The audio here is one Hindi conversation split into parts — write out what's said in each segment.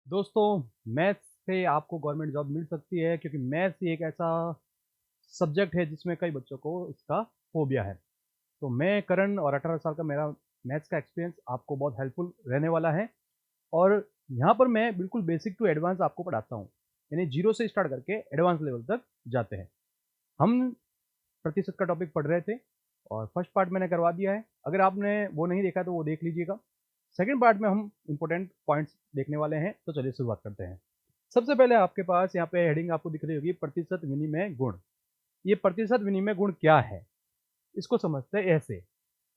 दोस्तों, मैथ्स से आपको गवर्नमेंट जॉब मिल सकती है क्योंकि मैथ्स ही एक ऐसा सब्जेक्ट है जिसमें कई बच्चों को इसका फोबिया है। तो मैं करण और 18 साल का मेरा मैथ्स का एक्सपीरियंस आपको बहुत हेल्पफुल रहने वाला है। और यहाँ पर मैं बिल्कुल बेसिक टू एडवांस आपको पढ़ाता हूँ, यानी जीरो से स्टार्ट करके एडवांस लेवल तक जाते हैं। हम प्रतिशत का टॉपिक पढ़ रहे थे और फर्स्ट पार्ट मैंने करवा दिया है। अगर आपने वो नहीं देखा तो वो देख लीजिएगा। सेकंड पार्ट में हम इंपॉर्टेंट पॉइंट्स देखने वाले हैं, तो चलिए शुरुआत करते हैं। सबसे पहले आपके पास यहाँ पे हेडिंग आपको दिख रही होगी, प्रतिशत विनिमय गुण। ये प्रतिशत विनिमय गुण क्या है, इसको समझते हैं ऐसे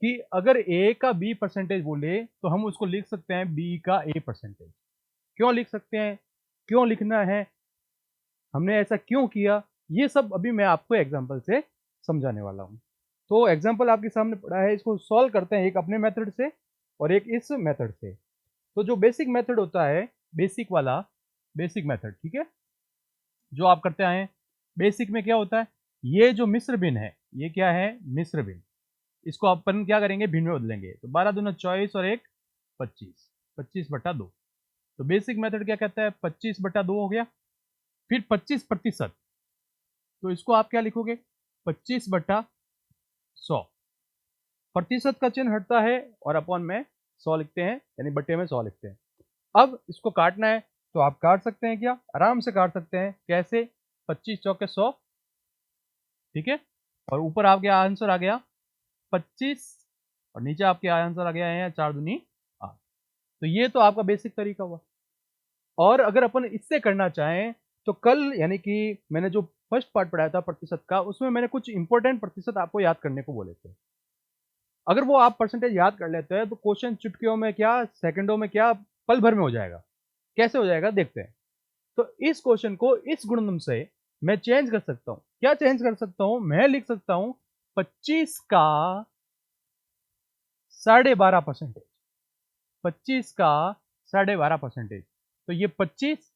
कि अगर ए का बी परसेंटेज बोले तो हम उसको लिख सकते हैं बी का ए परसेंटेज। क्यों लिख सकते हैं, क्यों लिखना है, हमने ऐसा क्यों किया, ये सब अभी मैं आपको एग्जाम्पल से समझाने वाला हूँ। तो एग्जाम्पल आपके सामने पड़ा है, इसको सॉल्व करते हैं एक अपने मेथड से और एक इस मेथड से। तो जो बेसिक मेथड होता है, बेसिक वाला बेसिक मेथड, ठीक है, जो आप करते आए हैं, बेसिक में क्या होता है, ये जो मिश्र भिन्न है, ये क्या है, मिश्र भिन्न। इसको अपन क्या करेंगे, भिन्न में बदलेंगे। तो 12 दूना 24 और 1 25, 25/2। तो बेसिक मेथड क्या कहता है, 25/2 हो गया। फिर 25%, तो इसको आप क्या लिखोगे, 25/100। प्रतिशत का चिन्ह हटता है और अपॉन में 100 लिखते हैं, यानी बट्टे में 100 लिखते हैं। अब इसको काटना है तो आप काट सकते हैं, क्या आराम से काट सकते हैं, कैसे, 25 चौके 100, ठीक है। और ऊपर आपके आंसर आ गया 25 और नीचे आपके आंसर आ गया है 4 दूनी 8। तो ये तो आपका बेसिक तरीका हुआ। और अगर अपन इससे करना चाहें तो कल, यानी कि मैंने जो फर्स्ट पार्ट पढ़ाया था प्रतिशत का, उसमें मैंने कुछ इंपॉर्टेंट प्रतिशत आपको याद करने को बोले थे। अगर वो आप परसेंटेज याद कर लेते हैं तो क्वेश्चन चुटकियों में क्या, सेकंडों में क्या, पल भर में हो जाएगा। कैसे हो जाएगा देखते हैं। तो इस क्वेश्चन को इस गुणनम से मैं चेंज कर सकता हूं। क्या चेंज कर सकता हूं, मैं लिख सकता हूं 25 का 12.5%। 25 का 12.5%। तो ये 25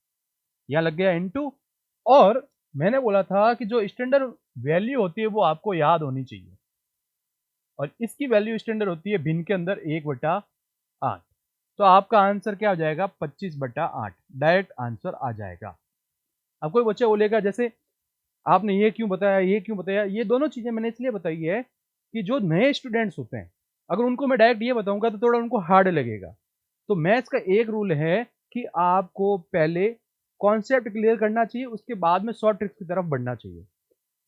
यहां लग गया इनटू, और मैंने बोला था कि जो स्टैंडर्ड वैल्यू होती है वो आपको याद होनी चाहिए, और इसकी वैल्यू स्टैंडर्ड होती है भिन्न के अंदर 1/8। तो आपका आंसर क्या हो जाएगा, 25/8 डायरेक्ट आंसर आ जाएगा। अब कोई बच्चा बोलेगा जैसे आपने ये क्यों बताया, ये क्यों बताया, ये दोनों चीजें मैंने इसलिए बताई है कि जो नए स्टूडेंट्स होते हैं, अगर उनको मैं डायरेक्ट ये बताऊंगा तो थोड़ा उनको हार्ड लगेगा। तो मैथ्स का एक रूल है कि आपको पहले कॉन्सेप्ट क्लियर करना चाहिए, उसके बाद में शॉर्ट ट्रिक्स की तरफ बढ़ना चाहिए।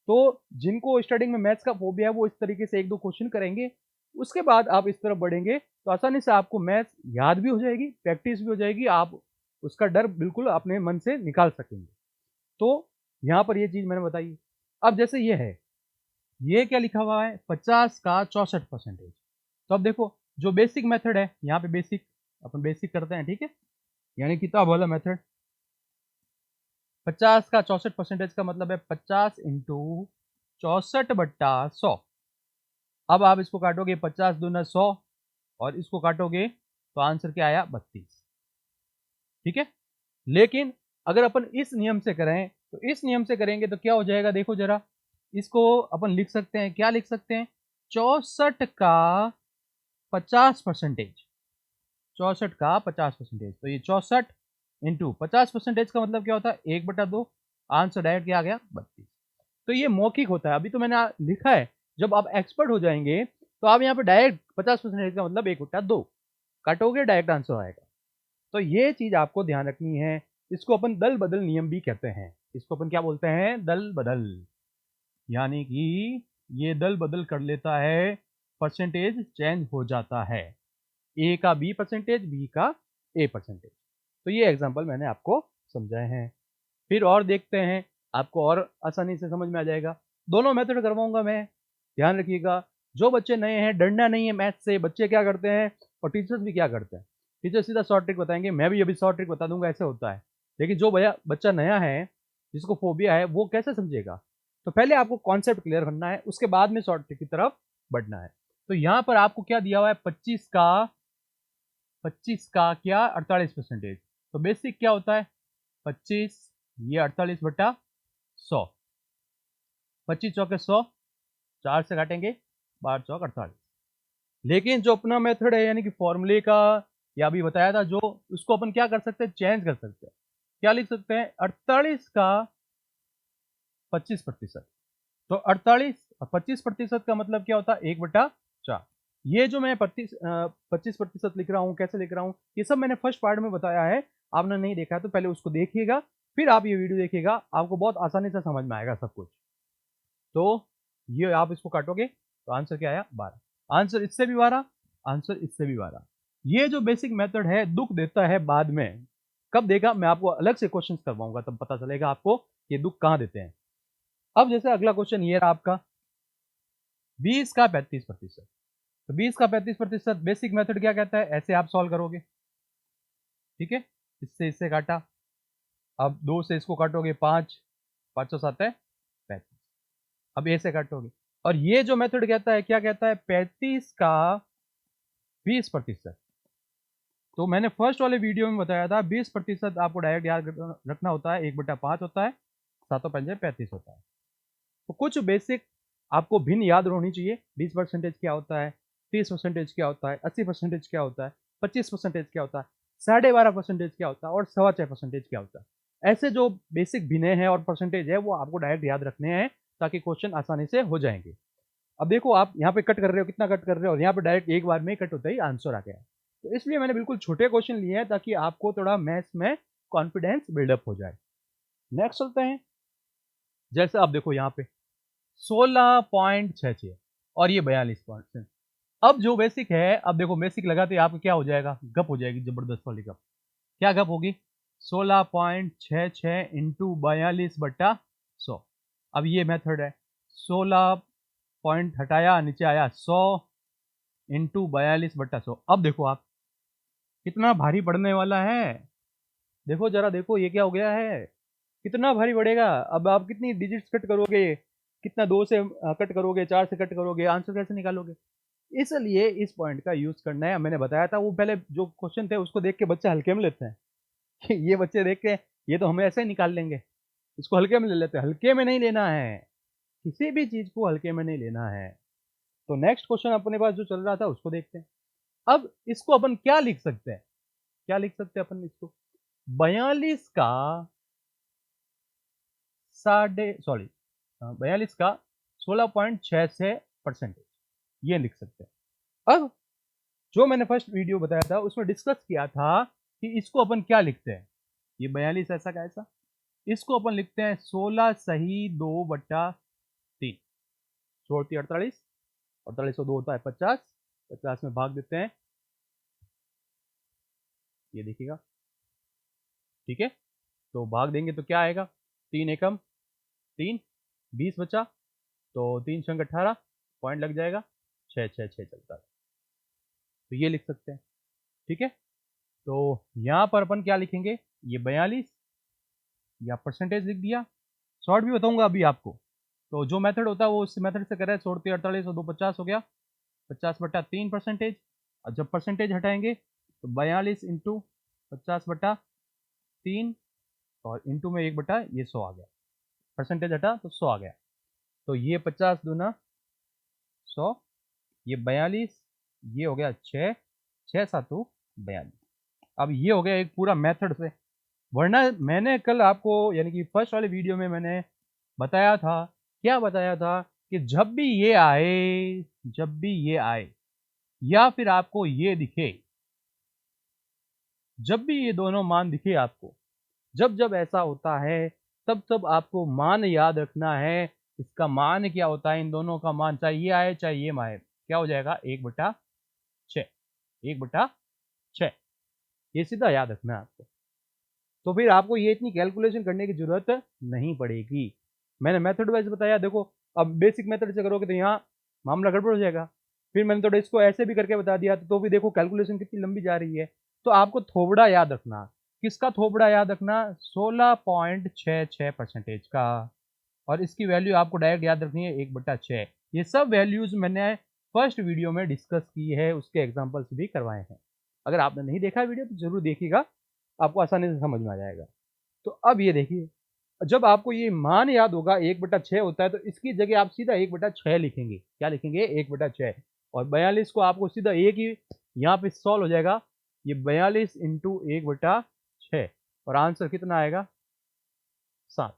तो जिनको स्टार्टिंग में मैथ्स का फोबिया है वो इस तरीके से एक दो क्वेश्चन करेंगे, उसके बाद आप इस तरफ बढ़ेंगे तो आसानी से आपको मैथ्स याद भी हो जाएगी, प्रैक्टिस भी हो जाएगी, आप उसका डर बिल्कुल अपने मन से निकाल सकेंगे। तो यहाँ पर ये चीज मैंने बताई। अब जैसे ये है, ये क्या लिखा हुआ है, 50 का 64%। तो अब देखो, जो बेसिक मेथड है, यहाँ पे बेसिक, अपन बेसिक करते हैं, ठीक है, यानी किताब वाला मेथड। 50 का 64% का मतलब है 50 इंटू 64/100। अब आप इसको काटोगे, 50 दूना 100 और इसको काटोगे तो आंसर क्या आया, 32, ठीक है। लेकिन अगर अपन इस नियम से करें, तो इस नियम से करेंगे तो क्या हो जाएगा, देखो जरा, इसको अपन लिख सकते हैं, क्या लिख सकते हैं, 64 का 50%। 64 का 50%, तो ये 64 इंटू 50% का मतलब क्या होता है, 1/2। आंसर डायरेक्ट क्या आ गया, 32। तो ये मौखिक होता है, अभी तो मैंने लिखा है। जब आप एक्सपर्ट हो जाएंगे तो आप यहाँ पे डायरेक्ट 50% का मतलब 1/2 काटोगे, डायरेक्ट आंसर आएगा। तो ये चीज आपको ध्यान रखनी है। इसको अपन दल बदल नियम भी कहते हैं। इसको अपन क्या बोलते हैं, दल बदल, यानी कि ये दल बदल कर लेता है, परसेंटेज चेंज हो जाता है, ए का बी परसेंटेज, बी का ए परसेंटेज। तो ये एग्जांपल मैंने आपको समझाए हैं। फिर और देखते हैं, आपको और आसानी से समझ में आ जाएगा। दोनों मेथड करवाऊंगा मैं, ध्यान रखिएगा। जो बच्चे नए हैं, डरना नहीं है मैथ्स से। बच्चे क्या करते हैं और टीचर्स भी क्या करते हैं, टीचर सीधा शॉर्ट ट्रिक बताएंगे, मैं भी अभी शॉर्ट ट्रिक बता दूंगा, ऐसे होता है। लेकिन जो भैया बच्चा नया है, जिसको फोबिया है, वो कैसे समझेगा। तो पहले आपको कॉन्सेप्ट क्लियर करना है, उसके बाद में शॉर्ट ट्रिक की तरफ बढ़ना है। तो यहाँ पर आपको क्या दिया हुआ है, 25 का क्या, 48%। तो बेसिक क्या होता है, 25, ये 48/100। 25 चौके 100, 4 से काटेंगे, 12 चौक 48। लेकिन जो अपना मेथड है, यानी कि फॉर्मूले का ये अभी बताया था, जो उसको अपन क्या कर सकते हैं, चेंज कर सकते हैं। क्या लिख सकते हैं, 48 का 25%। तो 48 और 25% का मतलब क्या होता है, 1/4। ये जो मैं 25% लिख रहा हूँ, कैसे लिख रहा हूँ, ये सब मैंने फर्स्ट पार्ट में बताया है। आपने नहीं देखा है तो पहले उसको देखिएगा, फिर आप ये वीडियो देखिएगा, आपको बहुत आसानी से समझ में आएगा सब कुछ। तो ये आप इसको काटोगे तो आंसर क्या आया, 12। आंसर इससे भी 12, आंसर इससे भी 12। ये जो बेसिक मेथड है दुख देता है बाद में, कब देगा, मैं आपको अलग से क्वेश्चन करवाऊंगा, तब पता चलेगा आपको ये दुख कहाँ देते हैं। अब जैसे अगला क्वेश्चन ये रहा आपका, 20 का 35%। तो 20 का 35% बेसिक मेथड क्या कहता है, ऐसे आप सॉल्व करोगे, ठीक है, इससे काटा, अब 2 से इसको काटोगे 5, 5 7 है 35, अब ए से काटोगे। और ये जो मेथड कहता है, क्या कहता है, 35 का 20%। तो मैंने फर्स्ट वाले वीडियो में बताया था 20% आपको डायरेक्ट याद रखना होता है, 1/5 होता है, 7×5 = 35 होता है। तो कुछ बेसिक आपको भिन्न याद होनी चाहिए, 20% क्या होता है, 30% क्या होता है, 80% क्या होता है, 25% क्या होता है, 12.5% क्या होता है, और 6.25% क्या होता है। ऐसे जो बेसिक भिन्न हैं और परसेंटेज है वो आपको डायरेक्ट याद रखने हैं, ताकि क्वेश्चन आसानी से हो जाएंगे। अब देखो आप यहाँ पे कट कर रहे हो, कितना कट कर रहे हो, और यहाँ पे डायरेक्ट एक बार में कट होता ही आंसर आ गया। तो इसलिए मैंने बिल्कुल छोटे क्वेश्चन लिए हैं, ताकि आपको थोड़ा मैथ्स में कॉन्फिडेंस बिल्डअप हो जाए। नेक्स्ट चलते हैं, जैसे आप देखो यहाँ पे 16.66 और ये 42%। अब जो बेसिक है, अब देखो बेसिक लगाते आपको क्या हो जाएगा, गप हो जाएगी जबरदस्त वाली गप। क्या गप होगी, 16.66 इंटू 42/100। अब ये मेथड है, 16 पॉइंट हटाया, नीचे आया 100 इंटू 42/100। अब देखो आप कितना भारी पड़ने वाला है, देखो जरा, देखो ये क्या हो गया है, कितना भारी बढ़ेगा। अब आप कितनी डिजिट्स कट करोगे, कितना 2 से कट करोगे, 4 से कट करोगे, आंसर कैसे निकालोगे। इसलिए इस पॉइंट का यूज करना है। मैंने बताया था, वो पहले जो क्वेश्चन थे उसको देख के बच्चे हल्के में लेते हैं कि ये बच्चे देख के ये तो हमें ऐसे ही निकाल लेंगे, इसको हल्के में ले लेते हैं। हल्के में नहीं लेना है, किसी भी चीज को हल्के में नहीं लेना है। तो नेक्स्ट क्वेश्चन अपने पास जो चल रहा था उसको देखते हैं। अब इसको अपन क्या लिख सकते हैं, क्या लिख सकते हैं अपन इसको, 42 का 16.66%, ये लिख सकते हैं। अब जो मैंने फर्स्ट वीडियो बताया था उसमें डिस्कस किया था कि इसको अपन क्या लिखते हैं, ये 42 ऐसा का ऐसा, इसको अपन लिखते हैं 16 सही 2/3, 48, 48 को 2 होता है 50, 50 में भाग देते हैं, ये देखिएगा, ठीक है। तो भाग देंगे तो क्या आएगा, 3 एकम 3, 20 बचा, तो 3 छंग 18, पॉइंट लग जाएगा, 6 6 6 चलता है। तो ये लिख सकते हैं, ठीक है। तो यहाँ पर अपन क्या लिखेंगे, ये 42 या परसेंटेज लिख दिया। शॉर्ट भी बताऊंगा अभी आपको। तो जो मेथड होता है वो उस मेथड से करें, 16 48 और 2 50 हो गया, 50/3 और जब परसेंटेज हटाएंगे तो 42 इंटू 50/3 और इंटू में 1 ये 100 आ गया, परसेंटेज हटा तो 100 आ गया। तो ये 50 दूना 100, ये 42, ये हो गया 6, 6 7 42। अब ये हो गया एक पूरा मेथड से। वरना मैंने कल आपको यानी कि फर्स्ट वाले वीडियो में मैंने बताया था, क्या बताया था, कि जब भी ये आए, जब भी ये आए या फिर आपको ये दिखे, जब भी ये दोनों मान दिखे आपको, जब जब ऐसा होता है तब तब आपको मान याद रखना है। इसका मान क्या होता है, इन दोनों का मान, चाहे ये आए चाहे ये आए, क्या हो जाएगा, 1/6, 1/6, ये सीधा याद रखना है आपको। तो फिर आपको ये इतनी कैलकुलेशन करने की जरूरत नहीं पड़ेगी। मैंने मेथड वाइज बताया, देखो अब बेसिक मेथड से करोगे तो यहाँ मामला गड़बड़ हो जाएगा। फिर मैंने थोड़ा इसको ऐसे भी करके बता दिया, तो भी देखो कैलकुलेशन कितनी लंबी जा रही है। तो आपको थोबड़ा याद रखना, किसका थोबड़ा याद रखना, 16.66% का, और इसकी वैल्यू आपको डायरेक्ट याद रखनी है 1/6। ये सब वैल्यूज मैंने फर्स्ट वीडियो में डिस्कस की है, उसके एग्जाम्पल्स भी करवाए हैं। अगर आपने नहीं देखा वीडियो तो जरूर देखिएगा, आपको आसानी से समझ में आ जाएगा। तो अब ये देखिए, जब आपको ये मान याद होगा 1/6 होता है, तो इसकी जगह आप सीधा 1/6 लिखेंगे। क्या लिखेंगे, 1/6, और 42 को आपको सीधा एक ही यहाँ पे सॉल्व हो जाएगा, ये 42 इंटू 1/6 और आंसर कितना आएगा 7।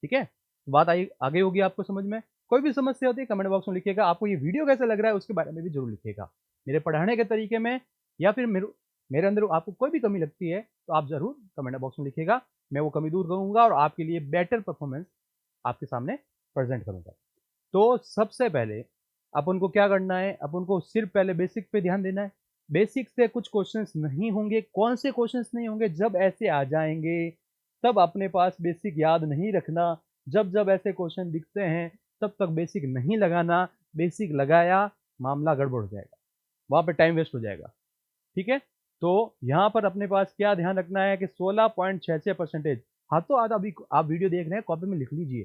ठीक है, बात आई आगे होगी आपको समझ में। कोई भी समस्या होती है कमेंट बॉक्स में लिखिएगा। आपको ये वीडियो कैसा लग रहा है उसके बारे में भी जरूर लिखिएगा, मेरे पढ़ाने के तरीके में या फिर मेरे अंदर आपको कोई भी कमी लगती है तो आप जरूर कमेंट बॉक्स में लिखिएगा। मैं वो कमी दूर करूंगा और आपके लिए बेटर परफॉर्मेंस आपके सामने प्रेजेंट करूंगा। तो सबसे पहले अपन को क्या करना है, अपन को सिर्फ पहले बेसिक पे ध्यान देना है। बेसिक से कुछ क्वेश्चंस नहीं होंगे। कौन से क्वेश्चंस नहीं होंगे? जब ऐसे आ जाएंगे तब अपने पास बेसिक याद नहीं रखना। जब जब ऐसे क्वेश्चन दिखते हैं तब तक बेसिक नहीं लगाना। बेसिक लगाया मामला गड़बड़ हो जाएगा, वहां पे टाइम वेस्ट हो जाएगा। ठीक है, तो यहाँ पर अपने पास क्या ध्यान रखना है कि 16.66%। हाथों हाथ अभी आप वीडियो देख रहे हैं, कॉपी में लिख लीजिए,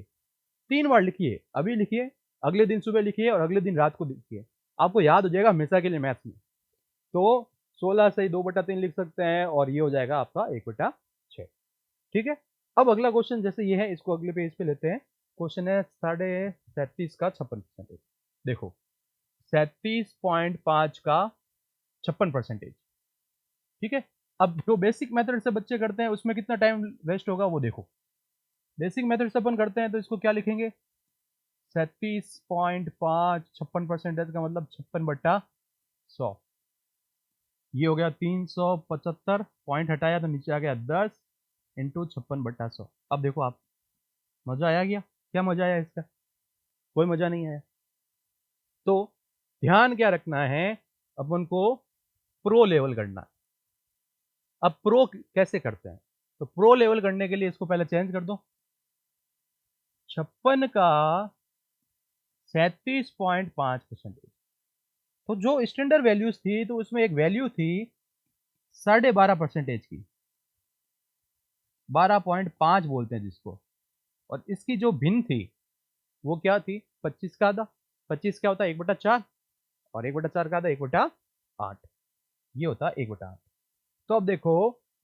3 बार लिखिए, अभी लिखिए, अगले दिन सुबह लिखिए और अगले दिन रात को लिखिए। आपको याद हो जाएगा हमेशा के लिए मैथ्स में। तो 16 से 2/3 लिख सकते हैं और ये हो जाएगा आपका 1/6। ठीक है, अब अगला क्वेश्चन जैसे ये है, इसको अगले पेज पे लेते हैं। क्वेश्चन है 37.5 का 56%। देखो 37.5 का 56%। ठीक है, अब जो बेसिक मेथड से बच्चे करते हैं उसमें कितना टाइम वेस्ट होगा वो देखो। बेसिक मेथड से अपन करते हैं तो इसको क्या लिखेंगे, 37.5 56% का मतलब 56/100। ये हो गया 375 पॉइंट हटाया तो नीचे आ गया 10 इंटू 56/100। अब देखो आप, मजा आया गया? क्या मजा आया इसका? कोई मजा नहीं आया। तो ध्यान क्या रखना है, अपन को प्रो लेवल करना है। अब प्रो कैसे करते हैं? तो प्रो लेवल करने के लिए इसको पहले चेंज कर दो। 56 का 37.5%। तो जो स्टैंडर्ड वैल्यूज थी तो उसमें एक वैल्यू थी 12.5% की, 12.5 बोलते हैं जिसको। और इसकी जो भिन्न थी वो क्या थी, 25 का आधा। 25 क्या होता है 1/4 और 1/4 का आधा 1/8। ये होता है 1/8। तो अब देखो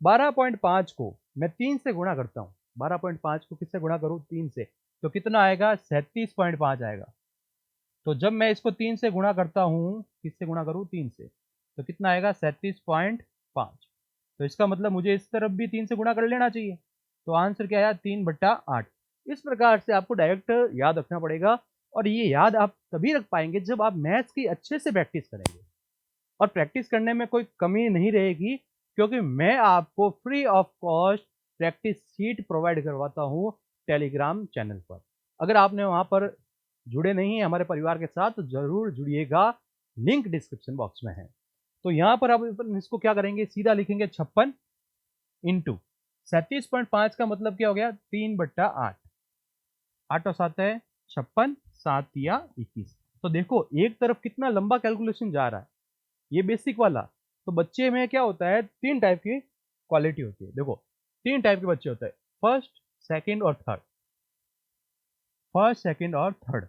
12.5 को मैं 3 से गुणा करता हूँ। 12.5 को किससे गुणा करूँ? 3 से। तो कितना आएगा? 37.5 आएगा। तो जब मैं इसको 3 से गुणा करता हूँ, किससे गुणा करूँ? 3 से, तो कितना आएगा? 37.5। तो इसका मतलब मुझे इस तरफ भी 3 से गुणा कर लेना चाहिए। तो आंसर क्या आया? 3/8। इस प्रकार से आपको डायरेक्ट याद रखना पड़ेगा और ये याद आप तभी रख पाएंगे जब आप मैथ्स की अच्छे से प्रैक्टिस करेंगे। और प्रैक्टिस करने में कोई कमी नहीं रहेगी क्योंकि मैं आपको free of cost practice sheet provide करवाता हूँ टेलीग्राम चैनल पर। अगर आपने वहाँ पर जुड़े नहीं हैं हमारे परिवार के साथ तो जरूर जुड़िएगा, लिंक डिस्क्रिप्शन बॉक्स में है। तो यहाँ पर आप इसको क्या करेंगे, सीधा लिखेंगे 56 इंटू 37.5 का मतलब क्या हो गया? 3/8। 8 और 7 है 56, 7 या 21। तो देखो एक तरफ कितना लंबा कैलकुलेशन जा रहा है, ये बेसिक वाला। तो बच्चे में क्या होता है, 3 टाइप की क्वालिटी होती है। देखो 3 टाइप के बच्चे होते हैं, फर्स्ट, सेकंड और थर्ड। फर्स्ट, सेकंड और थर्ड,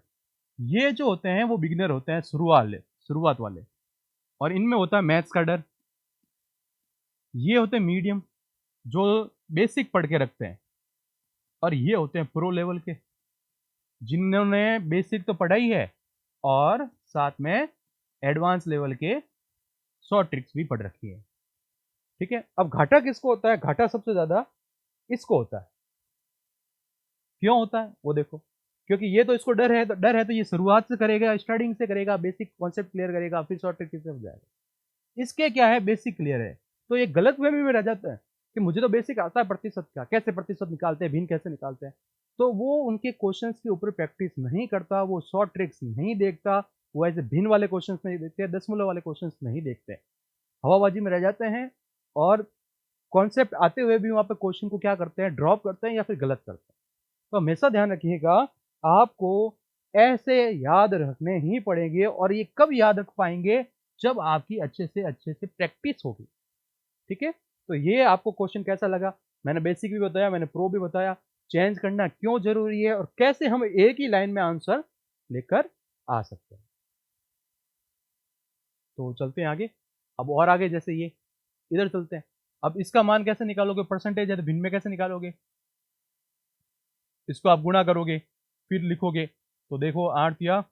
ये जो होते हैं वो बिगिनर होते हैं, शुरुआत वाले। और इनमें होता है मैथ्स का डर। ये होते हैं मीडियम, जो बेसिक पढ़ के रखते हैं। और ये होते हैं प्रो लेवल के, जिन्होंने बेसिक तो पढ़ा ही है और साथ में एडवांस लेवल के शॉर्ट ट्रिक्स भी पढ़ रखी है। ठीक है, अब घाटा किसको होता है? घाटा सबसे ज्यादा इसको होता है। क्यों होता है वो देखो, क्योंकि ये तो इसको डर है तो ये शुरुआत से करेगा, स्टार्टिंग से करेगा, बेसिक कॉन्सेप्ट क्लियर करेगा, फिर शॉर्ट ट्रिक से हो जाएगा। इसके क्या है, बेसिक क्लियर है। तो ये गलत वे में रह जाता है कि मुझे तो बेसिक आता है प्रतिशत का, कैसे प्रतिशत निकालते हैं, भिन्न कैसे निकालते हैं। तो वो उनके क्वेश्चंस के ऊपर प्रैक्टिस नहीं करता, वो शॉर्ट ट्रिक्स नहीं देखता, वो ऐसे भिन्न वाले क्वेश्चंस नहीं देखते, दशमलव वाले क्वेश्चंस नहीं देखते, हवाबाजी में रह जाते हैं और कॉन्सेप्ट आते हुए भी वहां पे क्वेश्चन को क्या करते हैं, ड्रॉप करते हैं या फिर गलत करते हैं। तो हमेशा ध्यान रखिएगा, आपको ऐसे याद रखने ही पड़ेंगे और ये कब याद रख पाएंगे, जब आपकी अच्छे से प्रैक्टिस होगी। ठीक है, तो ये आपको क्वेश्चन कैसा लगा? मैंने बेसिक भी बताया, मैंने प्रो भी बताया, चेंज करना क्यों जरूरी है और कैसे हम एक ही लाइन में आंसर लेकर आ सकते हैं। तो चलते हैं आगे। अब और आगे, जैसे ये इधर चलते हैं। अब इसका मान कैसे निकालोगे? परसेंटेज है तो भिन्न में कैसे निकालोगे? इसको आप गुणा करोगे फिर लिखोगे। तो देखो 8 या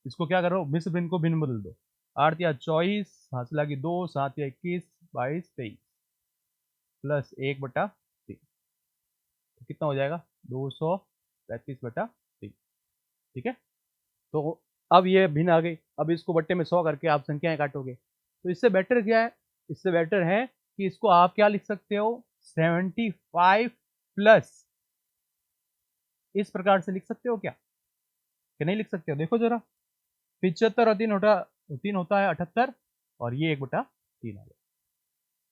इसको क्या करो, मिश्र भिन्न को भिन्न बदल दो। 8 या 24, हासिल लगी 2, 7 या 21, 22, 23 प्लस 1/3, तो कितना हो जाएगा 235/3। ठीक है, तो अब ये भिन्न आ गई। अब इसको बट्टे में 100 करके आप संख्याएं काटोगे, तो इससे बेटर क्या है, इससे बेटर है कि इसको आप क्या लिख सकते हो 75 प्लस, इस प्रकार से लिख सकते हो क्या, कि नहीं लिख सकते हो? देखो जरा, 75 और 3 होता है 78, और ये 1/3 आ गया।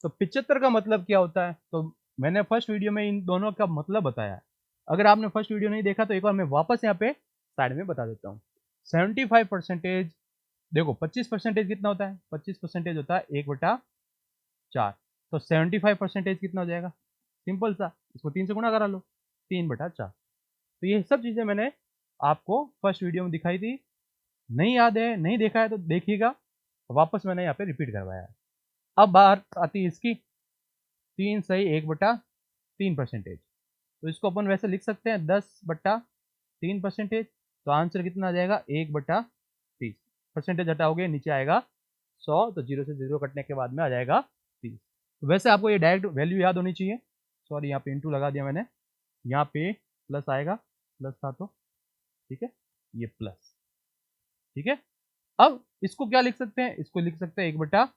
तो 75 का मतलब क्या होता है, तो मैंने फर्स्ट वीडियो में इन दोनों का मतलब बताया है। अगर आपने फर्स्ट वीडियो नहीं देखा तो एक बार मैं वापस यहाँ पे साइड में बता देता हूँ। 75%, देखो 25% कितना होता है, 25% होता है 1/4, तो 75% कितना हो जाएगा, सिंपल सा, इसको 3 से गुणा करा लो, 3/4। तो ये सब चीज़ें मैंने आपको फर्स्ट वीडियो में दिखाई थी, नहीं याद है, नहीं देखा है तो देखिएगा, वापस मैंने यहाँ पे रिपीट करवाया है। अब बात आती है इसकी, 3 सही 1/3%, तो इसको अपन वैसे लिख सकते हैं 10/3%, तो आंसर कितना आ जाएगा 1/30। परसेंटेज हटाओगे नीचे आएगा 100, तो 0 से 0 कटने के बाद में आ जाएगा 30। तो वैसे आपको ये डायरेक्ट वैल्यू याद होनी चाहिए, सॉरी यहाँ पे इंटू लगा दिया मैंने, यहाँ पे प्लस आएगा, प्लस था तो ठीक है, ये प्लस, ठीक है। अब इसको क्या लिख सकते हैं, इसको लिख सकते हैं 1/30।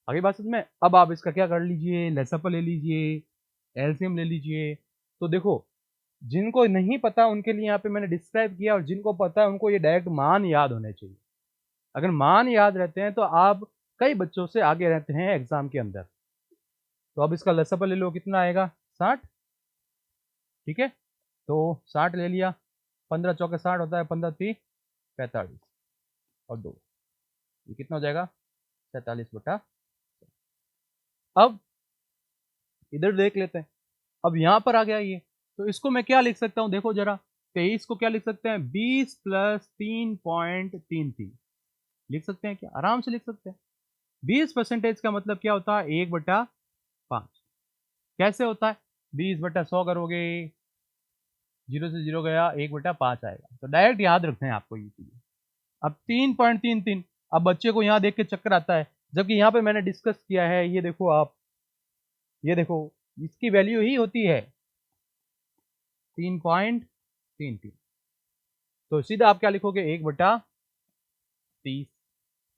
आगे बात समझ में। अब आप इसका क्या कर लीजिए, लसअप ले लीजिए, एलसीएम ले लीजिए। तो देखो, जिनको नहीं पता उनके लिए यहाँ पे मैंने डिस्क्राइब किया, और जिनको पता है उनको ये डायरेक्ट मान याद होने चाहिए। अगर मान याद रहते हैं तो आप कई बच्चों से आगे रहते हैं एग्जाम के अंदर। तो अब इसका लसअप ले लो, कितना आएगा 60, ठीक है, तो 60 ले लिया, 15 चौके 60 होता है, 15 3 45 और 2, ये कितना हो जाएगा 47/। अब इधर देख लेते हैं, अब यहाँ पर आ गया ये, तो इसको मैं क्या लिख सकता हूँ, देखो जरा, 23 को क्या लिख सकते हैं 20 प्लस 3.33 लिख सकते हैं क्या, आराम से लिख सकते हैं। 20% का मतलब क्या होता है 1/5, कैसे होता है, 20/100 करोगे, 0 से 0 गया, 1/5 आएगा, तो डायरेक्ट याद रखते हैं आपको ये चीज़। अब 3.33, अब बच्चे को यहाँ देख के चक्कर आता है, जबकि यहाँ पे मैंने डिस्कस किया है, ये देखो आप, ये देखो इसकी वैल्यू ही होती है 3.33, तो सीधा आप क्या लिखोगे 1/30,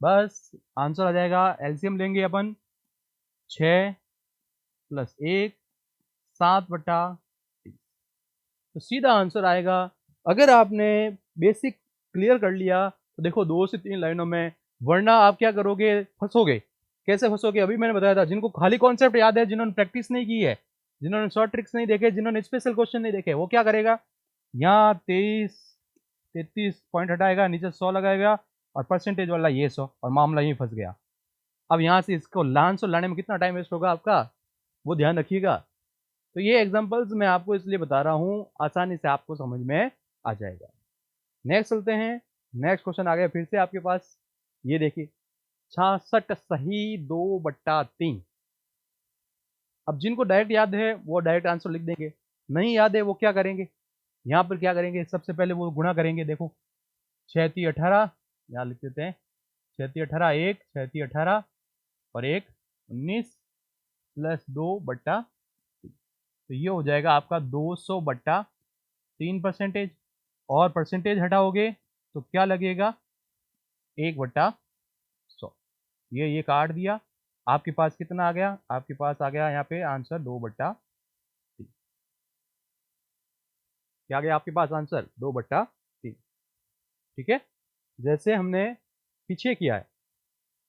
बस आंसर आ जाएगा। एलसीएम लेंगे अपन, 6 प्लस 1 7/30, तो सीधा आंसर आएगा। अगर आपने बेसिक क्लियर कर लिया तो देखो 2 से 3 लाइनों में, वरना आप क्या करोगे, फंसोगे। कैसे फंसोगे, अभी मैंने बताया था, जिनको खाली कॉन्सेप्ट याद है, जिन्होंने प्रैक्टिस नहीं की है, जिन्होंने शॉर्ट ट्रिक्स नहीं देखे, जिन्होंने स्पेशल क्वेश्चन नहीं देखे, वो क्या करेगा, यहाँ 33 पॉइंट हटाएगा, नीचे 100 लगाएगा, और परसेंटेज वाला ये 100, और मामला यहीं फंस गया। अब यहाँ से इसको लाने लाने में कितना टाइम वेस्ट होगा आपका, वो ध्यान रखिएगा। तो ये एग्जांपल्स मैं आपको इसलिए बता रहा हूँ, आसानी से आपको समझ में आ जाएगा। नेक्स्ट चलते हैं, नेक्स्ट क्वेश्चन आ गया फिर से आपके पास, ये देखिए 66 सही 2/3। अब जिनको डायरेक्ट याद है वो डायरेक्ट आंसर लिख देंगे, नहीं याद है वो क्या करेंगे, यहाँ पर क्या करेंगे, सबसे पहले वो गुणा करेंगे। देखो 6 18, यहाँ लिख देते हैं 6 18 1, 6 18 और 1 19 प्लस 2/3, तो ये हो जाएगा आपका 200/3%, और परसेंटेज हटाओगे तो क्या लगेगा 1/100, ये काट दिया। आपके पास कितना आ गया, आपके पास आ गया यहाँ पे आंसर 2/3, क्या आ गया आपके पास आंसर 2/3, ठीक है। जैसे हमने पीछे किया है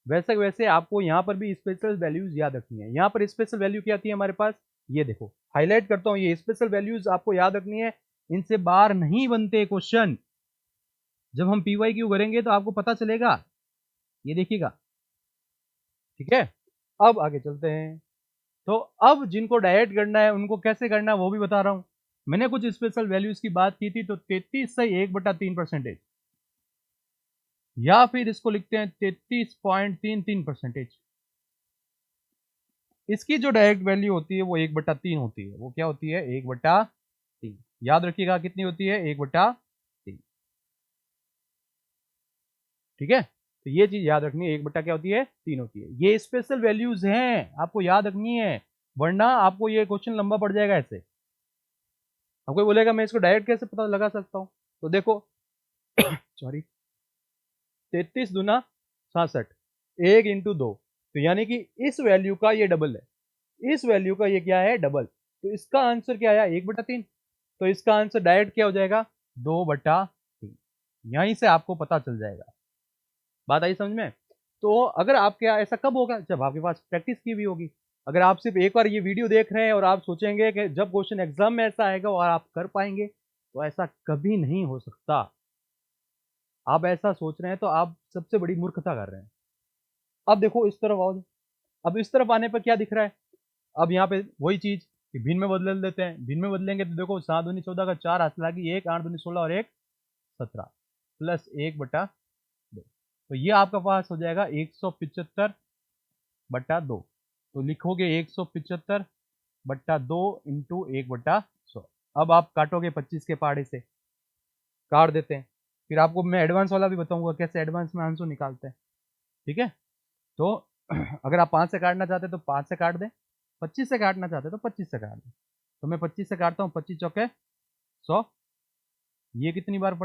वैसे वैसे आपको यहाँ पर भी स्पेशल वैल्यूज याद रखनी है। यहाँ पर स्पेशल वैल्यू क्या आती है हमारे पास, ये देखो हाईलाइट करता हूँ, ये स्पेशल वैल्यूज आपको याद रखनी है, इनसे बाहर नहीं बनते क्वेश्चन। जब हम PYQ करेंगे तो आपको पता चलेगा, ये देखिएगा, ठीक है। अब आगे चलते हैं, तो अब जिनको डायरेक्ट करना है उनको कैसे करना है वो भी बता रहा हूं। मैंने कुछ स्पेशल वैल्यूज की बात की थी, तो 33 से 1/3%, या फिर इसको लिखते हैं 33.33%। इसकी जो डायरेक्ट वैल्यू होती है वो 1/3 होती है, वो क्या होती है 1/3, याद रखिएगा कितनी होती है 1/3। ठीक है, तो ये चीज याद रखनी है, 1 बटा क्या होती है, 3 होती है। ये स्पेशल वैल्यूज हैं, आपको याद रखनी है, वरना आपको ये क्वेश्चन लंबा पड़ जाएगा ऐसे। अब कोई बोलेगा मैं इसको डायरेक्ट कैसे पता लगा सकता हूँ, तो देखो सॉरी 33 दूना 66, 1 इंटू 2, तो यानी कि इस वैल्यू का ये डबल है, इस वैल्यू का ये क्या है, डबल। तो इसका आंसर क्या आया, 1/3। तो इसका आंसर डायरेक्ट क्या हो जाएगा, 2/3। यहीं से आपको पता चल जाएगा। बात आई समझ में। तो अगर आपके यहाँ ऐसा कब होगा, जब आपके पास प्रैक्टिस की भी होगी। अगर आप सिर्फ एक बार ये वीडियो देख रहे हैं और आप सोचेंगे कि जब क्वेश्चन एग्जाम में ऐसा आएगा और आप कर पाएंगे, तो ऐसा कभी नहीं हो सकता। आप ऐसा सोच रहे हैं तो आप सबसे बड़ी मूर्खता कर रहे हैं। अब देखो इस तरफ आओ, अब इस तरफ आने पर क्या दिख रहा है, अब यहाँ पे वही चीज कि भिन्न में बदल देते हैं। भिन्न में बदलेंगे तो देखो 7 दूनी 14 का 4 हाथ लगी, 1 8 दूनी 16 और 1 17 प्लस 1/2। तो ये आपका पास हो जाएगा 175/2। तो लिखोगे 175/2 इंटू 1/100। अब आप काटोगे 25 के पहाड़े से, काट देते हैं। फिर आपको मैं एडवांस वाला भी बताऊंगा कैसे एडवांस में आंसर निकालते हैं, ठीक है। तो अगर आप 5 से काटना चाहते हैं तो 5 से काट दें, 25 से काटना चाहते हैं तो 25 से काट दें। तो मैं 25 से काटता हूँ, 25 चौके 100। ये कितनी बार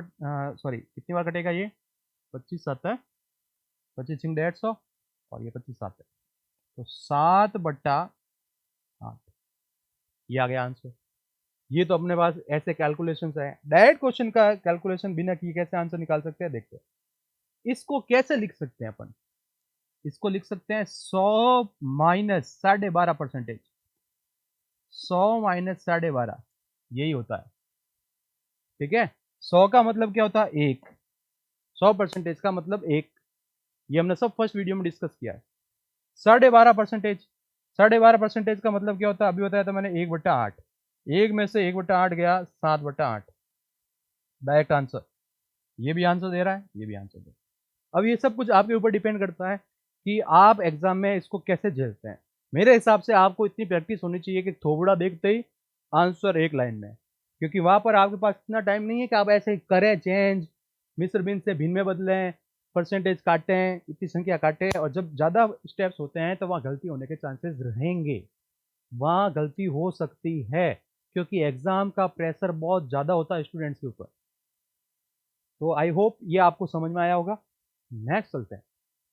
सॉरी कितनी बार कटेगा ये, 25 7 है, 25 सिंग 150 और ये 25 7 है, तो 7/8 ये आ गया आंसर। ये तो अपने पास ऐसे कैलकुलेशन है। डायरेक्ट क्वेश्चन का कैलकुलेशन बिना किए कैसे आंसर निकाल सकते हैं, देखते हैं। इसको कैसे लिख सकते हैं अपन, इसको लिख सकते हैं 100 माइनस 12.5%। 100 माइनस 12.5 यही होता है, ठीक है। 100 का मतलब क्या होता है, 1। 100% का मतलब 1। ये हमने सब फर्स्ट वीडियो में डिस्कस किया है। 12.5%, 12.5% का मतलब क्या होता है, अभी बताया था मैंने, 1/8। 1 में से 1/8 गया, 7/8। Direct answer. ये भी आंसर दे रहा है, ये भी आंसर दे रहा है। अब ये सब कुछ आपके ऊपर डिपेंड करता है कि आप एग्जाम में इसको कैसे झेलते हैं। मेरे हिसाब से आपको इतनी प्रैक्टिस होनी चाहिए कि थोबड़ा देखते ही आंसर एक लाइन में, क्योंकि वहां पर आपके पास इतना टाइम नहीं है कि आप ऐसे करें चेंज, मिस्र बिन से भिन्न में बदलें, परसेंटेज काटें, इतनी संख्या काटें, और जब ज़्यादा स्टेप्स होते हैं तो वहाँ गलती होने के चांसेस रहेंगे, वहाँ गलती हो सकती है, क्योंकि एग्जाम का प्रेशर बहुत ज़्यादा होता है स्टूडेंट्स के ऊपर। तो आई होप ये आपको समझ में आया होगा। नेक्स्ट चलते हैं।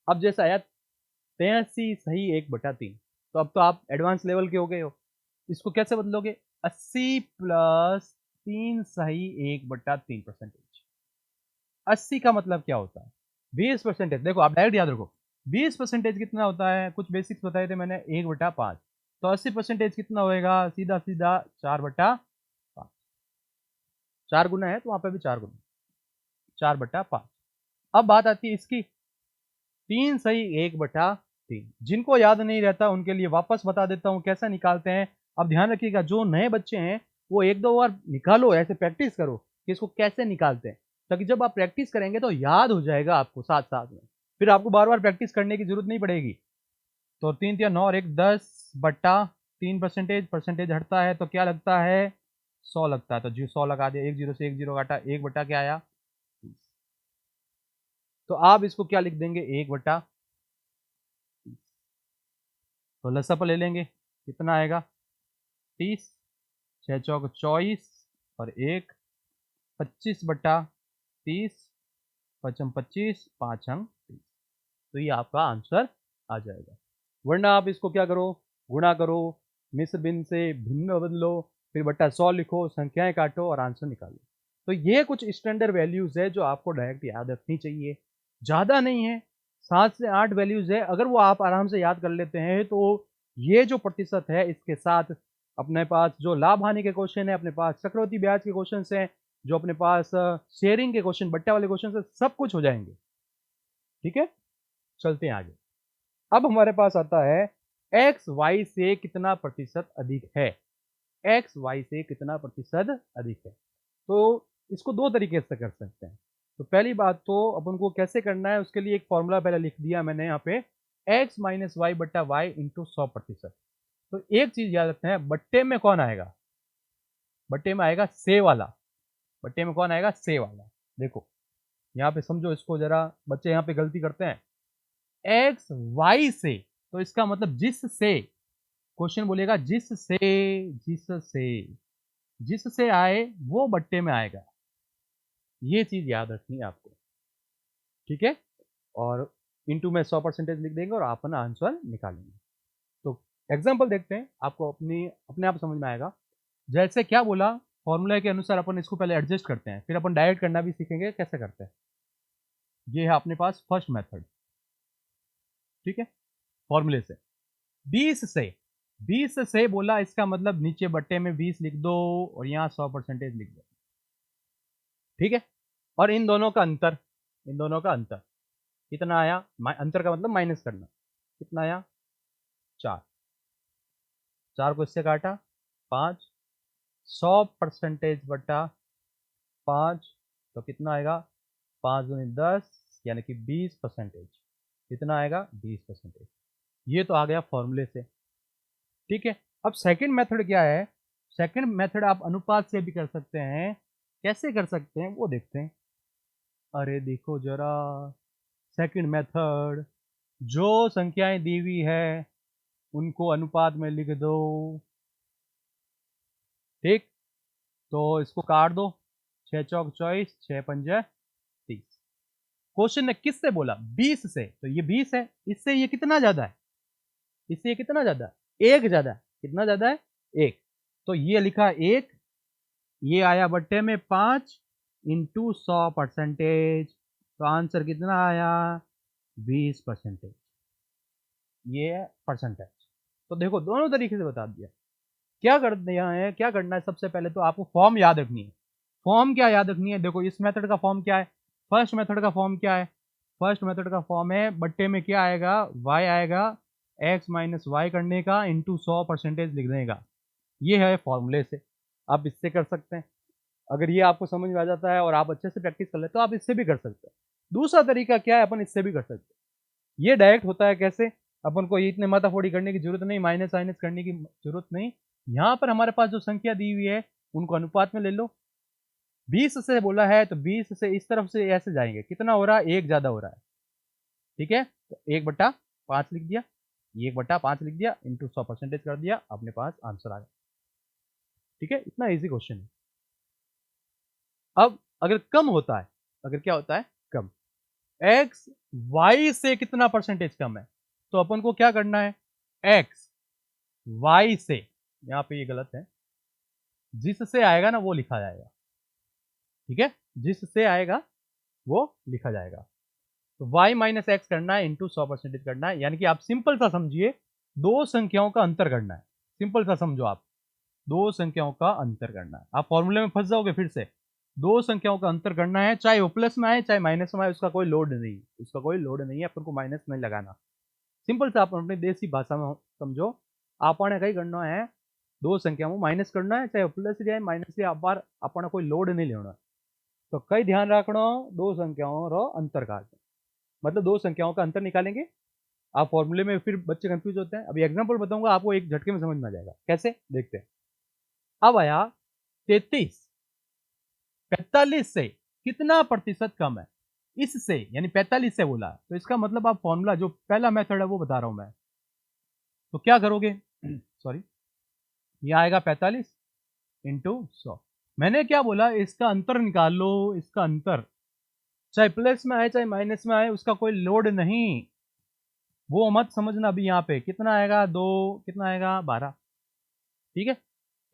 अब जैसा आया 83 सही 1/3, तो अब तो आप एडवांस लेवल के हो गए हो। इसको कैसे बदलोगे, 80 प्लस 3 सही 1/3%। 80 का मतलब क्या होता है, 20%। देखो आप डायरेक्ट याद रखो, 20% कितना होता है, कुछ बेसिक्स बताए थे मैंने, 1/5। तो 80% कितना होएगा, सीधा सीधा 4/5। 4 गुना है तो वहां पे भी 4 गुना, 4/5। अब बात आती है इसकी, 3 सही 1/3। जिनको याद नहीं रहता उनके लिए वापस बता देता हूँ कैसा निकालते हैं। अब ध्यान रखिएगा, जो नए बच्चे हैं वो 1-2 बार निकालो, ऐसे प्रैक्टिस करो कि इसको कैसे निकालते हैं, ताकि जब आप प्रैक्टिस करेंगे तो याद हो जाएगा आपको साथ साथ में, फिर आपको बार बार प्रैक्टिस करने की जरूरत नहीं पड़ेगी। तो 3 3 9 और 1 10/3 परसेंटेज, परसेंटेज हटता है तो क्या लगता है, 100 लगता है। तो जो 100 लगा दिया, 1 0 से 1 0 काटा, 1 क्या आया, 30। तो आप इसको क्या लिख देंगे, 1/30। तो लसअप ले लेंगे, कितना आएगा, 30, 6 चौक 24 और 1 25/30, 5 25, 5 30। तो ये आपका आंसर आ जाएगा। वरना आप इसको क्या करो, गुणा करो, मिस्र बिन से भिन्न में बदलो, फिर बट्टा 100 लिखो, संख्याएं काटो और आंसर निकालो। तो ये कुछ स्टैंडर्ड वैल्यूज है जो आपको डायरेक्ट याद रखनी चाहिए, ज़्यादा नहीं है, 7 से 8 वैल्यूज है। अगर वो आप आराम से याद कर लेते हैं तो ये जो प्रतिशत है, इसके साथ अपने पास जो लाभ हानि के क्वेश्चन है, अपने पास चक्रवृद्धि ब्याज के क्वेश्चन हैं, जो अपने पास शेयरिंग के क्वेश्चन, बट्टा वाले क्वेश्चन है, सब कुछ हो जाएंगे। ठीक है, चलते हैं आगे। अब हमारे पास आता है एक्स वाई से कितना प्रतिशत अधिक है, एक्स वाई से कितना प्रतिशत अधिक है। तो इसको दो तरीके से कर सकते हैं। तो पहली बात तो अपन को कैसे करना है, उसके लिए एक फॉर्मूला पहले लिख दिया मैंने यहाँ पे, एक्स माइनस वाई बट्टा वाई इंटू 100%। तो एक चीज याद रखते हैं, बट्टे में कौन आएगा, बट्टे में आएगा से वाला, बट्टे में कौन आएगा, से वाला। देखो यहाँ पे समझो इसको जरा, बच्चे यहाँ पे गलती करते हैं, एक्स वाई से, तो इसका मतलब जिससे, क्वेश्चन बोलेगा जिससे, जिससे, जिससे आए वो बट्टे में आएगा, ये चीज याद रखनी है आपको, ठीक है। और इनटू में 100% लिख देंगे और अपना आंसर निकालेंगे। तो एग्जाम्पल देखते हैं, आपको अपने आप समझ में आएगा। जैसे क्या बोला, फॉर्मूला के अनुसार अपन इसको पहले एडजस्ट करते हैं, फिर अपन डायरेक्ट करना भी सीखेंगे कैसे करते हैं। ये है अपने पास फर्स्ट मेथड, ठीक है, फॉर्मूले से 20 से बोला, इसका मतलब नीचे बट्टे में 20 लिख दो और यहाँ 100% लिख दो, ठीक है। और इन दोनों का अंतर, इन दोनों का अंतर कितना आया, अंतर का मतलब माइनस करना, कितना आया 4, 4 को इससे काटा 5, 100% बटा 5, तो कितना आएगा 5 दूनी 10, यानी कि 20%, कितना आएगा 20%। ये तो आ गया फॉर्मूले से, ठीक है। अब सेकंड मेथड क्या है, सेकंड मेथड आप अनुपात से भी कर सकते हैं, कैसे कर सकते हैं वो देखते हैं। अरे देखो जरा, सेकंड मेथड, जो संख्याएं दी हुई है उनको अनुपात में लिख दो, ठीक। तो इसको काट दो, 6 चौक 24, 6 पंजे 30। क्वेश्चन ने किससे बोला, 20 से, तो ये 20 है, इससे ये कितना ज्यादा है, इससे ये कितना ज्यादा है, 1 ज्यादा है, कितना ज्यादा है 1, तो ये लिखा 1, ये आया बट्टे में 5 इंटू 100%, तो आंसर कितना आया 20%, ये परसेंटेज। तो देखो दोनों तरीके से बता दिया। क्या कर दिया है, क्या करना है, सबसे पहले तो आपको फॉर्म याद रखनी है। फॉर्म क्या याद रखनी है, देखो इस मेथड का फॉर्म क्या है, फर्स्ट मेथड का फॉर्म क्या है, फर्स्ट मेथड का फॉर्म है बट्टे में क्या आएगा, y आएगा, x माइनस वाई करने का इंटू 100% लिखने का, ये है फॉर्मूले से। आप इससे कर सकते हैं, अगर ये आपको समझ में आ जाता है और आप अच्छे से प्रैक्टिस कर लेते तो आप इससे भी कर सकते हैं। दूसरा तरीका क्या है, अपन इससे भी कर सकते हैं। ये डायरेक्ट होता है कैसे, अपन को इतने माथाफोड़ी करने की जरूरत नहीं, माइनस माइनस करने की जरूरत नहीं। यहाँ पर हमारे पास जो संख्या दी हुई है उनको अनुपात में ले लो, 20 से बोला है तो 20 से इस तरफ से ऐसे जाएंगे, कितना हो रहा है 1 ज्यादा हो रहा है, ठीक है। तो 1/5 लिख दिया, 1/5 लिख दिया इंटू 100% कर दिया, अपने पास आंसर आ गया, ठीक है। इतना इजी क्वेश्चन है। अब अगर कम होता है, अगर क्या होता है कम, x y से कितना परसेंटेज कम है, तो अपन को क्या करना है, x y से, यहां पे ये गलत है, जिससे आएगा ना वो लिखा जाएगा, ठीक है, जिससे आएगा वो लिखा जाएगा। तो y माइनस एक्स करना है इंटू 100% करना है, यानी कि आप सिंपल सा समझिए, दो संख्याओं का अंतर करना है, सिंपल सा समझो आप, दो संख्याओं का अंतर करना है। आप फॉर्मूले में फंस जाओगे फिर से, दो संख्याओं का अंतर करना है, चाहे वो प्लस में आए चाहे माइनस में आए, उसका कोई लोड नहीं, उसका कोई लोड नहीं है, अपन को माइनस नहीं लगाना। सिंपल से आप अपनी देसी भाषा में समझो, आपने कई करना है, दो संख्याओं माइनस करना है, चाहे प्लस जाए माइनस जाए, अपना कोई लोड नहीं लेना है। तो कई ध्यान रखना, दो संख्याओं रो अंतर काट, मतलब दो संख्याओं का अंतर निकालेंगे। आप फॉर्मूले में फिर बच्चे कंफ्यूज होते हैं, अभी एग्जांपल बताऊंगा आपको, एक झटके में समझ में आ जाएगा कैसे, देखते हैं। अब आया 33, 45 से कितना प्रतिशत कम है, इससे, यानी 45 से बोला, तो इसका मतलब आप फॉर्मूला जो पहला मेथड है वो बता रहा हूं मैं, तो क्या करोगे सॉरी, ये आएगा 45 इंटू 100, मैंने क्या बोला, इसका अंतर निकाल लो, इसका अंतर, चाहे प्लस में आए चाहे माइनस में आए, उसका कोई लोड नहीं, वो मत समझना। अभी यहाँ पे कितना आएगा, 2, कितना आएगा 12, ठीक है,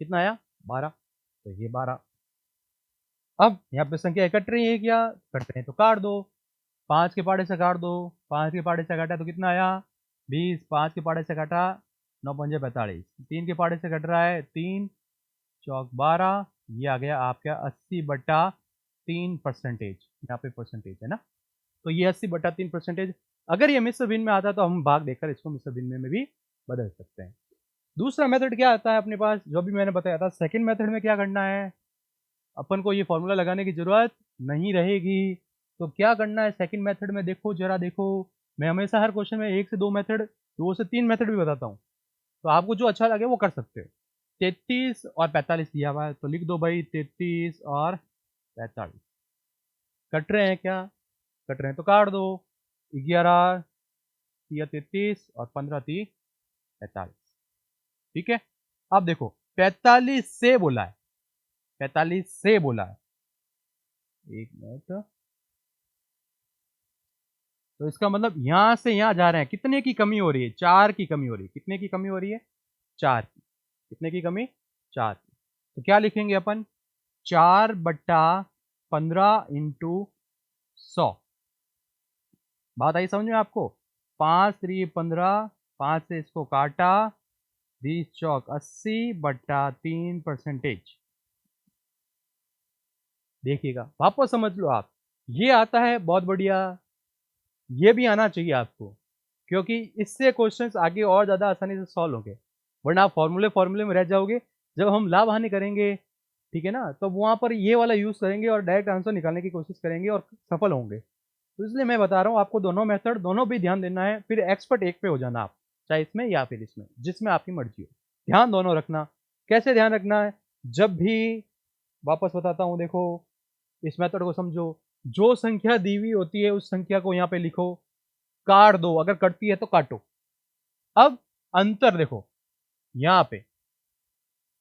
कितना आया 12, तो ये 12। अब यहाँ पे संख्या कट रही है, क्या कट रहे हैं तो काट दो, 5 के पाड़े से काट दो, 5 के पाड़े से काटा तो कितना आया 20, 5 के पाड़े से काटा 9 पंजे 45, 3 के पाड़े से कट रहा है 3 चौक 12, ये आ गया आपका 80/3%, यहाँ पे परसेंटेज है ना, तो ये 80/3%। अगर ये मिश्र भिन्न में आता है तो हम भाग देकर इसको मिश्र भिन्न में भी बदल सकते हैं। दूसरा मेथड क्या आता है अपने पास, जो भी मैंने बताया था, सेकंड मेथड में क्या करना है, अपन को ये फॉर्मूला लगाने की जरूरत नहीं रहेगी। तो क्या करना है सेकंड मेथड में, देखो जरा देखो, मैं हमेशा हर क्वेश्चन में 1 से 2 मेथड, 2 से 3 मेथड भी बताता हूँ, तो आपको जो अच्छा लगे वो कर सकते हो। 33 और 45 दिया हुआ है, तो लिख दो भाई 33 और 45, कट रहे हैं क्या? कट रहे हैं तो काट दो। 11 या 33 और 15 थी 45। ठीक है, अब देखो 45 से बोला है, 45 से बोला है, एक मिनट। तो इसका मतलब यहां से यहां जा रहे हैं, कितने की कमी हो रही है? 4 की कमी हो रही है। कितने की कमी हो रही है? 4 की। कितने की कमी? 4 की। तो क्या लिखेंगे अपन? 4/15 इंटू 100। बात आई समझ में आपको? 5×3 = 15, 5 से इसको काटा, 20 × 80/3%। देखिएगा, वापस समझ लो आप। ये आता है बहुत बढ़िया, ये भी आना चाहिए आपको, क्योंकि इससे क्वेश्चंस आगे और ज़्यादा आसानी से सॉल्व होंगे। वरना आप फॉर्मूले में रह जाओगे। जब हम लाभ हानि करेंगे, ठीक है ना, तो वहाँ पर ये वाला यूज़ करेंगे और डायरेक्ट आंसर निकालने की कोशिश करेंगे और सफल होंगे। तो इसलिए मैं बता रहा हूँ आपको, दोनों मेथड दोनों भी ध्यान देना है, फिर एक्सपर्ट एक पे हो जाना आप, चाहे इसमें या फिर इसमें, जिसमें आपकी मर्जी हो। ध्यान दोनों रखना। कैसे ध्यान रखना है? जब भी, वापस बताता हूँ, देखो इस मेथड को समझो। जो संख्या दी हुई होती है उस संख्या को यहाँ पे लिखो, काट दो, अगर कटती है तो काटो। अब अंतर देखो, यहाँ पे,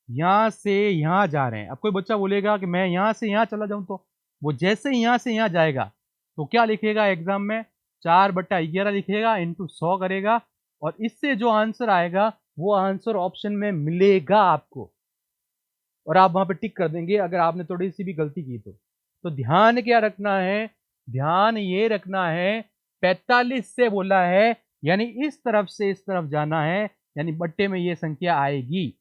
यहां से यहां जा रहे हैं। अब कोई बच्चा बोलेगा कि मैं यहां से यहां चला जाऊं, तो वो जैसे ही यहां से यहां जाएगा तो क्या लिखेगा एग्जाम में? 4/11 लिखेगा, इंटू 100 करेगा, और इससे जो आंसर आएगा वो आंसर ऑप्शन में मिलेगा आपको, और आप वहां पे टिक कर देंगे अगर आपने थोड़ी सी भी गलती की तो ध्यान क्या रखना है? ध्यान ये रखना है, 45 से बोला है, यानी इस तरफ से इस तरफ जाना है, यानी बट्टे में ये संख्या आएगी।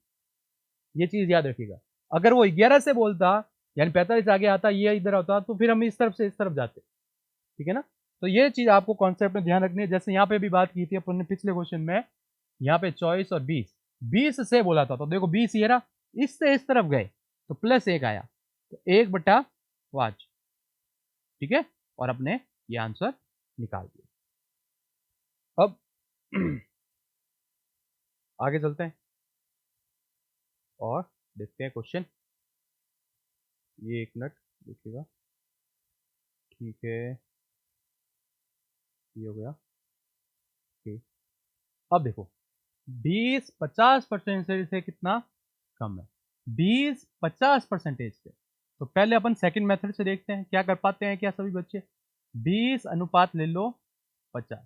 ये चीज याद रखिएगा। अगर वो 11 से बोलता, यानी 45 आगे आता, ये इधर आता, तो फिर हम इस तरफ से इस तरफ जाते। ठीक है ना? तो ये चीज आपको कॉन्सेप्ट में ध्यान रखनी है। जैसे यहाँ पे भी बात की थी अपन ने पिछले क्वेश्चन में, यहाँ पे 24 और 20, 20 से बोला था, तो देखो 20 ये रहा, इससे इस तरफ गए तो +1 आया, तो 1/5। ठीक है, और अपने ये आंसर निकाल दिया। अब आगे चलते हैं और देखते हैं क्वेश्चन। ये एक मिनट देखिएगा। ठीक है, ये हो गया। ठीक, अब देखो 20 50% से कितना कम है? 20 50% से। तो पहले अपन सेकंड मेथड से देखते हैं क्या कर पाते हैं क्या सभी बच्चे। 20 अनुपात ले लो 50,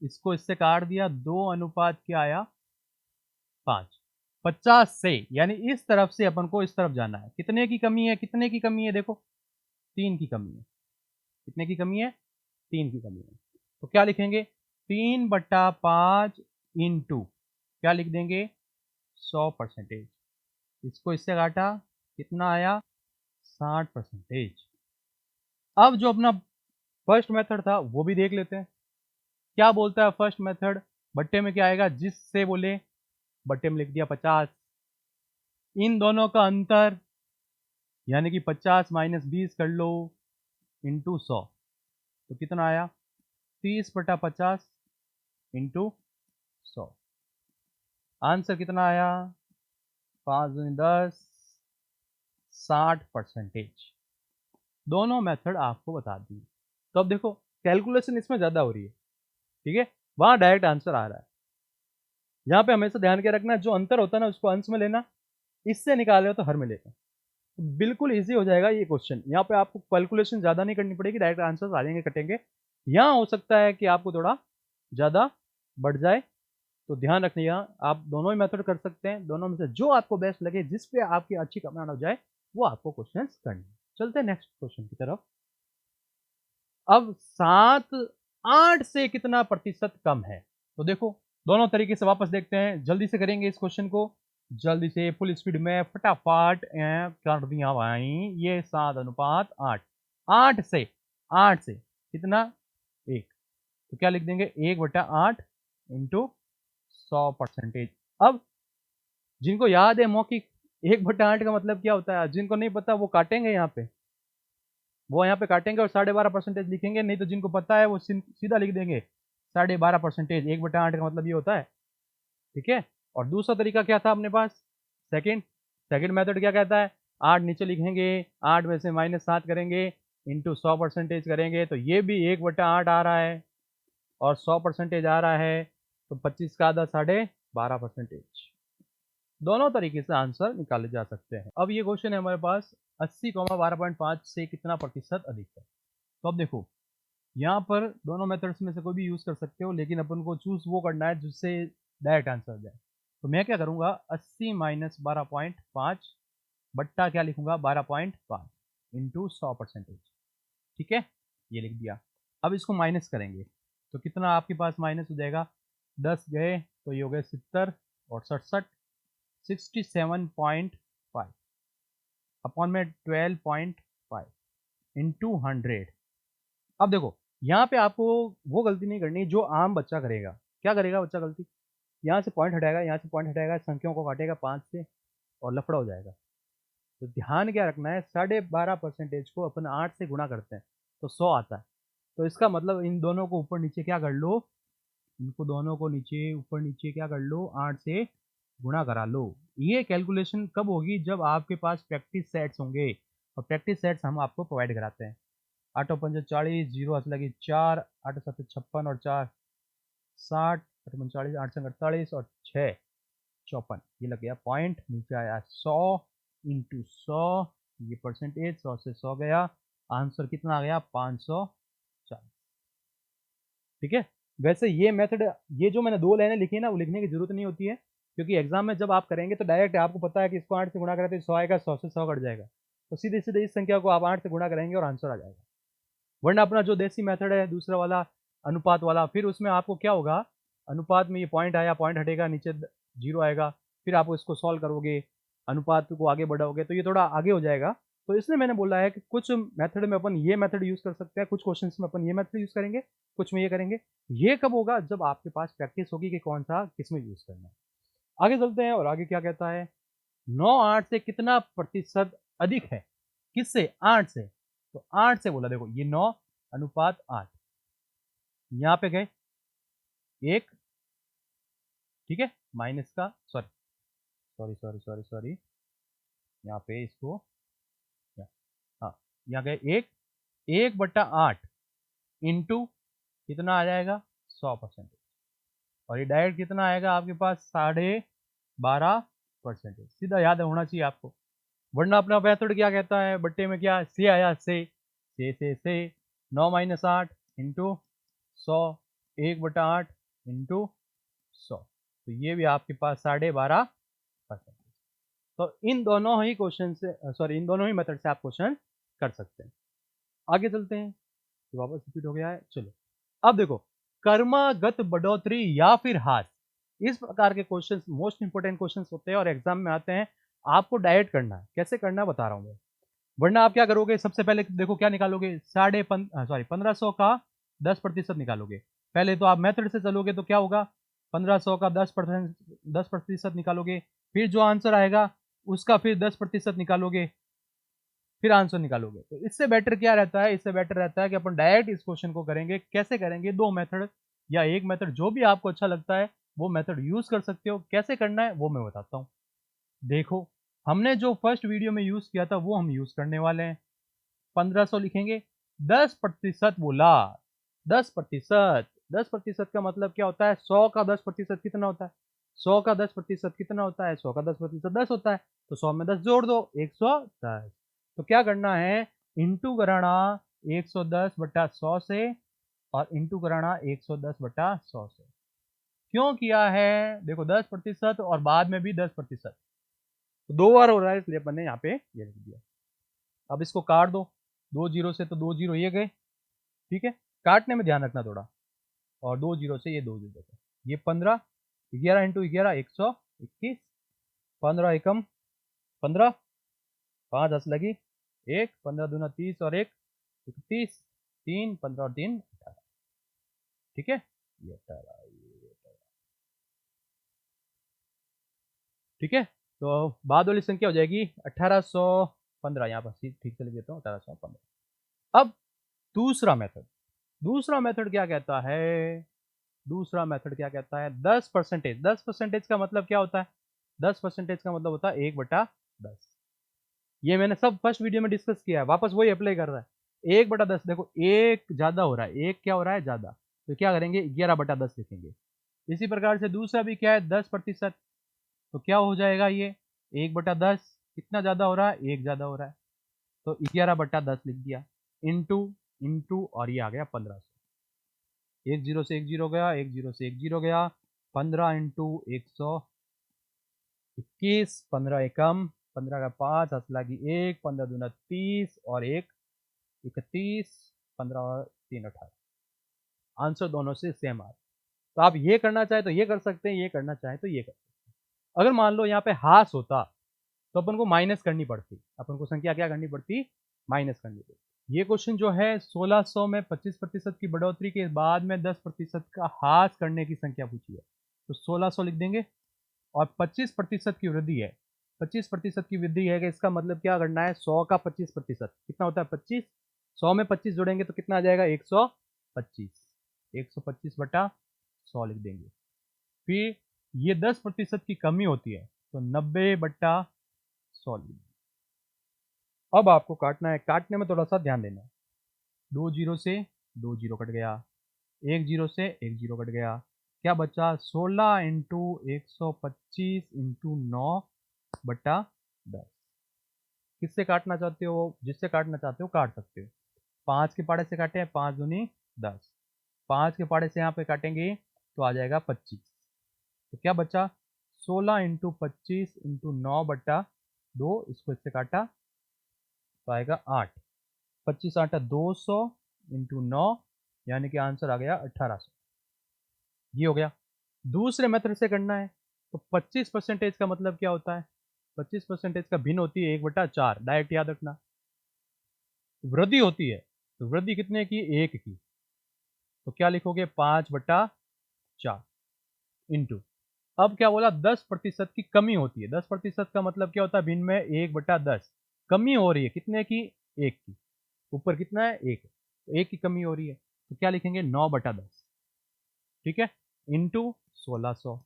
इसको इससे काट दिया, 2 अनुपात क्या आया? 5। 50 से, यानी इस तरफ से अपन को इस तरफ जाना है। कितने की कमी है? कितने की कमी है? देखो 3 की कमी है। कितने की कमी है? 3 की कमी है। तो क्या लिखेंगे? 3/5 इंटू क्या लिख देंगे? 100%। इसको इससे काटा, कितना आया? 60%। अब जो अपना फर्स्ट मेथड था वो भी देख लेते हैं। क्या बोलता है फर्स्ट मेथड? बट्टे में क्या आएगा? जिससे बोले, बट्टे में लिख दिया 50। इन दोनों का अंतर, यानी कि 50 - 20 कर लो, इंटू 100, तो कितना आया? 30/50 इंटू 100। आंसर कितना आया? 5 दूनी 10, 60%। दोनों मेथड आपको बता दी। तो अब देखो कैलकुलेशन इसमें ज़्यादा हो रही है, ठीक है, वहाँ डायरेक्ट आंसर आ रहा है। यहाँ पे हमेशा ध्यान क्या रखना है, जो अंतर होता है ना उसको अंश में लेना, इससे निकाल रहे हो तो हर में लेना। तो बिल्कुल ईजी हो जाएगा ये क्वेश्चन। यहाँ पे आपको कैलकुलेशन ज़्यादा नहीं करनी पड़ेगी, डायरेक्ट आंसर आ जाएंगे, कटेंगे। यहाँ हो सकता है कि आपको थोड़ा ज़्यादा बढ़ जाए, तो ध्यान रखिएगा। आप दोनों ही मेथड कर सकते हैं, दोनों में से जो आपको बेस्ट लगे, जिस पे आपकी अच्छी कमांड हो जाए, वो आपको क्वेश्चन करनी है। चलते हैं नेक्स्ट क्वेश्चन की तरफ। अब 7 8 से कितना प्रतिशत कम है? तो देखो दोनों तरीके से वापस देखते हैं, जल्दी से करेंगे इस क्वेश्चन को, जल्दी से फुल स्पीड में फटाफट कर दिया भाई। ये 7/8, 8 से कितना? 1, तो क्या लिख देंगे? 1/8 इंटू 100%। अब जिनको याद है मौखिक, 1/8 का मतलब क्या होता है, जिनको नहीं पता वो काटेंगे यहाँ पे, वो यहाँ पे काटेंगे और 12.5% लिखेंगे, नहीं तो जिनको पता है वो सीधा लिख देंगे 12.5%। 1/8 का मतलब ये होता है। ठीक है, और दूसरा तरीका क्या था अपने पास? सेकंड सेकंड मेथड क्या कहता है? 8 नीचे लिखेंगे, 8 में से -7 करेंगे, इंटू 100% करेंगे तो ये भी 1/8 आ रहा है और 100% आ रहा है, तो 25 का आधा 12.5%। दोनों तरीके से आंसर निकाले जा सकते हैं। अब ये क्वेश्चन है हमारे पास 80,12.5 से कितना प्रतिशत अधिक है। तो अब देखो यहाँ पर दोनों मेथड्स में से कोई भी यूज़ कर सकते हो, लेकिन अपन को चूज वो करना है जिससे डायरेक्ट आंसर जाए। तो मैं क्या करूँगा, 80 माइनस 12.5 बट्टा क्या लिखूंगा 12.5 इंटू 100%। ठीक है, ये लिख दिया। अब इसको माइनस करेंगे तो कितना आपके पास माइनस हो जाएगा, 10 गए तो ये हो गए 70 और 67, 67.5 अपॉन में 12.5 इंटू 100। अब देखो यहाँ पे आपको वो गलती नहीं करनी जो आम बच्चा करेगा। क्या करेगा बच्चा गलती, यहाँ से पॉइंट हटाएगा, यहाँ से पॉइंट हटाएगा, संख्याओं को काटेगा 5 से और लफड़ा हो जाएगा। तो ध्यान क्या रखना है, 12.5% को अपन 8 से गुणा करते हैं तो 100 आता है। तो इसका मतलब इन दोनों को ऊपर नीचे क्या कर लो, इनको दोनों को नीचे ऊपर नीचे क्या कर लो, 8 से गुणा करा लो। ये कैलकुलेशन कब होगी, जब आपके पास प्रैक्टिस सेट्स होंगे, और प्रैक्टिस सेट्स हम आपको प्रोवाइड कराते हैं। 8 और 5 40, 0 हाथ लगी 4, 8 7 56 और 4 60, 8 39, 8 48 और 6 54। ये लग गया पॉइंट, नीचे आया 100 इंटू 100, ये परसेंटेज 100 से 100 गया, आंसर कितना आ गया 540। ठीक है, वैसे ये मेथड, ये जो मैंने 2 लाइनें लिखी है ना, वो लिखने की जरूरत नहीं होती है, क्योंकि एग्जाम में जब आप करेंगे तो डायरेक्ट आपको पता है कि इसको 8 से गुणा करें तो 100 आएगा, 100 से 100 कट जाएगा, तो सीधे सीधे इस संख्या को आप 8 से गुणा करेंगे और आंसर आ जाएगा। वरना अपना जो देसी मेथड है दूसरा वाला, अनुपात वाला, फिर उसमें आपको क्या होगा, अनुपात में ये पॉइंट आया, पॉइंट हटेगा, नीचे 0 आएगा, फिर आप इसको सॉल्व करोगे, अनुपात को आगे बढ़ाओगे, तो ये थोड़ा आगे हो जाएगा। तो इसलिए मैंने बोला है कि कुछ मेथड में अपन ये मेथड यूज़ कर सकते हैं, कुछ क्वेश्चंस में अपन ये मेथड यूज़ करेंगे, कुछ में ये करेंगे। ये कब होगा, जब आपके पास प्रैक्टिस होगी कि कौन सा किस में यूज़ करना है। आगे चलते हैं और आगे क्या कहता है, 9 8 से कितना प्रतिशत अधिक है, किससे, 8 से। तो 8 से बोला, देखो ये 9 अनुपात 8, यहाँ पे गए 1, ठीक है, माइनस का sorry sorry sorry sorry sorry यहाँ पे इसको हाँ, यहाँ गए 1, 1/8 इंटू कितना आ जाएगा 100%, और ये डायरेक्ट कितना आएगा आपके पास 12.5%। सीधा याद होना चाहिए आपको, वरना अपना मेथड क्या कहता है, बट्टे में क्या से आया, से 9 माइनस 8 इंटू 100, 1/8 इंटू 100, तो ये भी आपके पास 12.5%। तो इन दोनों ही क्वेश्चन से, सॉरी इन दोनों ही मेथड से आप क्वेश्चन कर सकते हैं। आगे चलते हैं, तो वापस रिपीट हो गया है, चलो अब देखो, कर्मागत बढ़ोतरी या फिर ह्रास, इस प्रकार के क्वेश्चंस मोस्ट इंपोर्टेंट क्वेश्चंस होते हैं और एग्जाम में आते हैं। आपको डायरेक्ट करना है, कैसे करना है बता रहा हूँ मैं, वरना आप क्या करोगे, सबसे पहले देखो क्या निकालोगे, 1500 का 10% निकालोगे। पहले तो आप मेथड से चलोगे तो क्या होगा, 1500 का 10% निकालोगे, फिर जो आंसर आएगा उसका फिर 10% निकालोगे, फिर आंसर निकालोगे। तो इससे बेटर क्या रहता है, इससे बेटर रहता है कि अपन डायरेक्ट इस क्वेश्चन को करेंगे। कैसे करेंगे, 2 मेथड या एक मेथड, जो भी आपको अच्छा लगता है वो मेथड यूज कर सकते हो। कैसे करना है वो मैं बताता हूँ। देखो हमने जो फर्स्ट वीडियो में यूज किया था वो हम यूज करने वाले हैं। 1500 लिखेंगे, 10% बोला, 10%, 10% का मतलब क्या होता है, 100 का 10% कितना होता है, 100 का 10% कितना होता है, 100 का 10% 10 होता है, तो 100 में 10 जोड़ दो, 110। तो क्या करना है, इंटू कराना 110/100 से, और इंटू कराना 110/100 से। क्यों किया है, देखो 10% और बाद में भी 10%, तो 2 बार हो रहा है, इसलिए अपन ने यहाँ पे ये लिख दिया। अब इसको काट दो, 2 जीरो से तो 2 जीरो ये गए, ठीक है, काटने में ध्यान रखना थोड़ा, और 2 जीरो से ये 2 जीरो गए, ये 15, 11 इंटू 11 121, 15 एकम 15, 5 10 लगी 1, 15 दूना 30 और 1 31, 3 15 और 3 18, ठीक है, ये 18, ठीक है। तो बाद वाली संख्या हो जाएगी 1815, यहाँ पर ठीक से लिख देता हूँ 1815। अब दूसरा मेथड, दूसरा मेथड क्या कहता है, दूसरा मेथड क्या कहता है, 10%। 10% का मतलब क्या होता है, 10% का मतलब होता है 1/10। ये मैंने सब फर्स्ट वीडियो में डिस्कस किया है, वापस वही अप्लाई कर रहा है। 1/10 देखो, एक ज़्यादा हो रहा है, एक क्या हो रहा है ज़्यादा, तो क्या करेंगे 11/10 लिखेंगे। इसी प्रकार से दूसरा भी क्या है 10%, तो क्या हो जाएगा ये 1/10 कितना ज़्यादा हो रहा है, 1 ज़्यादा हो रहा है, तो 11/10 लिख दिया, इंटू इंटू और ये आ गया 1500। एक जीरो से एक जीरो गया, एक जीरो से एक जीरो गया, 15 इंटू 121, 15 एकम, 15 का 5 हंस लगी 1, 15 दूना 30 और 1 31, 15 और 3 18। आंसर दोनों से सेम आ रहा है। तो आप ये करना चाहे तो ये कर सकते हैं, ये करना चाहे तो ये कर सकते हैं। अगर मान लो यहाँ पे हास होता तो अपन को माइनस करनी पड़ती, अपन को संख्या क्या करनी पड़ती, माइनस करनी पड़ती। ये क्वेश्चन जो है 1600 में 25% की बढ़ोतरी के बाद में 10% का हास करने की संख्या पूछी है, तो 1600 लिख देंगे। और 25% की वृद्धि है, 25% की वृद्धि है कि इसका मतलब क्या करना है, 100 का 25% कितना होता है 25, 100 में 25 जोड़ेंगे तो कितना आ जाएगा 125, 125/100 लिख देंगे। फिर ये 10% की कमी होती है तो 90/100 लिख देंगे। अब आपको काटना है, काटने में थोड़ा सा ध्यान देना है। 2 जीरो से 2 जीरो कट गया, 1 जीरो से 1 जीरो कट गया, क्या बचा 16 इंटू 125 इंटू 9/10। किससे काटना चाहते हो, जिससे काटना चाहते हो काट सकते हो। 5 के पाड़े से काटे हैं, 5 दूनी 10, 5 के पाड़े से यहाँ पे काटेंगे तो आ जाएगा 25, तो क्या बचा 16 इंटू 25 इंटू 9/2, इसको इससे काटा तो आएगा 8, 25 8 200 इंटू 9, यानी कि आंसर आ गया 1800। ये हो गया। दूसरे मेथड से करना है तो 25% का मतलब क्या होता है, 25% का भिन्न होती है 1/4, डायरेक्ट याद रखना। वृद्धि होती है तो वृद्धि कितने की, 1 की, तो क्या लिखोगे 5/4 इंटू। अब क्या बोला 10% की कमी होती है, 10% का मतलब क्या होता है, भिन्न में 1/10 कमी हो रही है, कितने की, 1 की, ऊपर कितना है 1, तो 1 की कमी हो रही है, तो क्या लिखेंगे 9/10, ठीक है, इंटू 1600।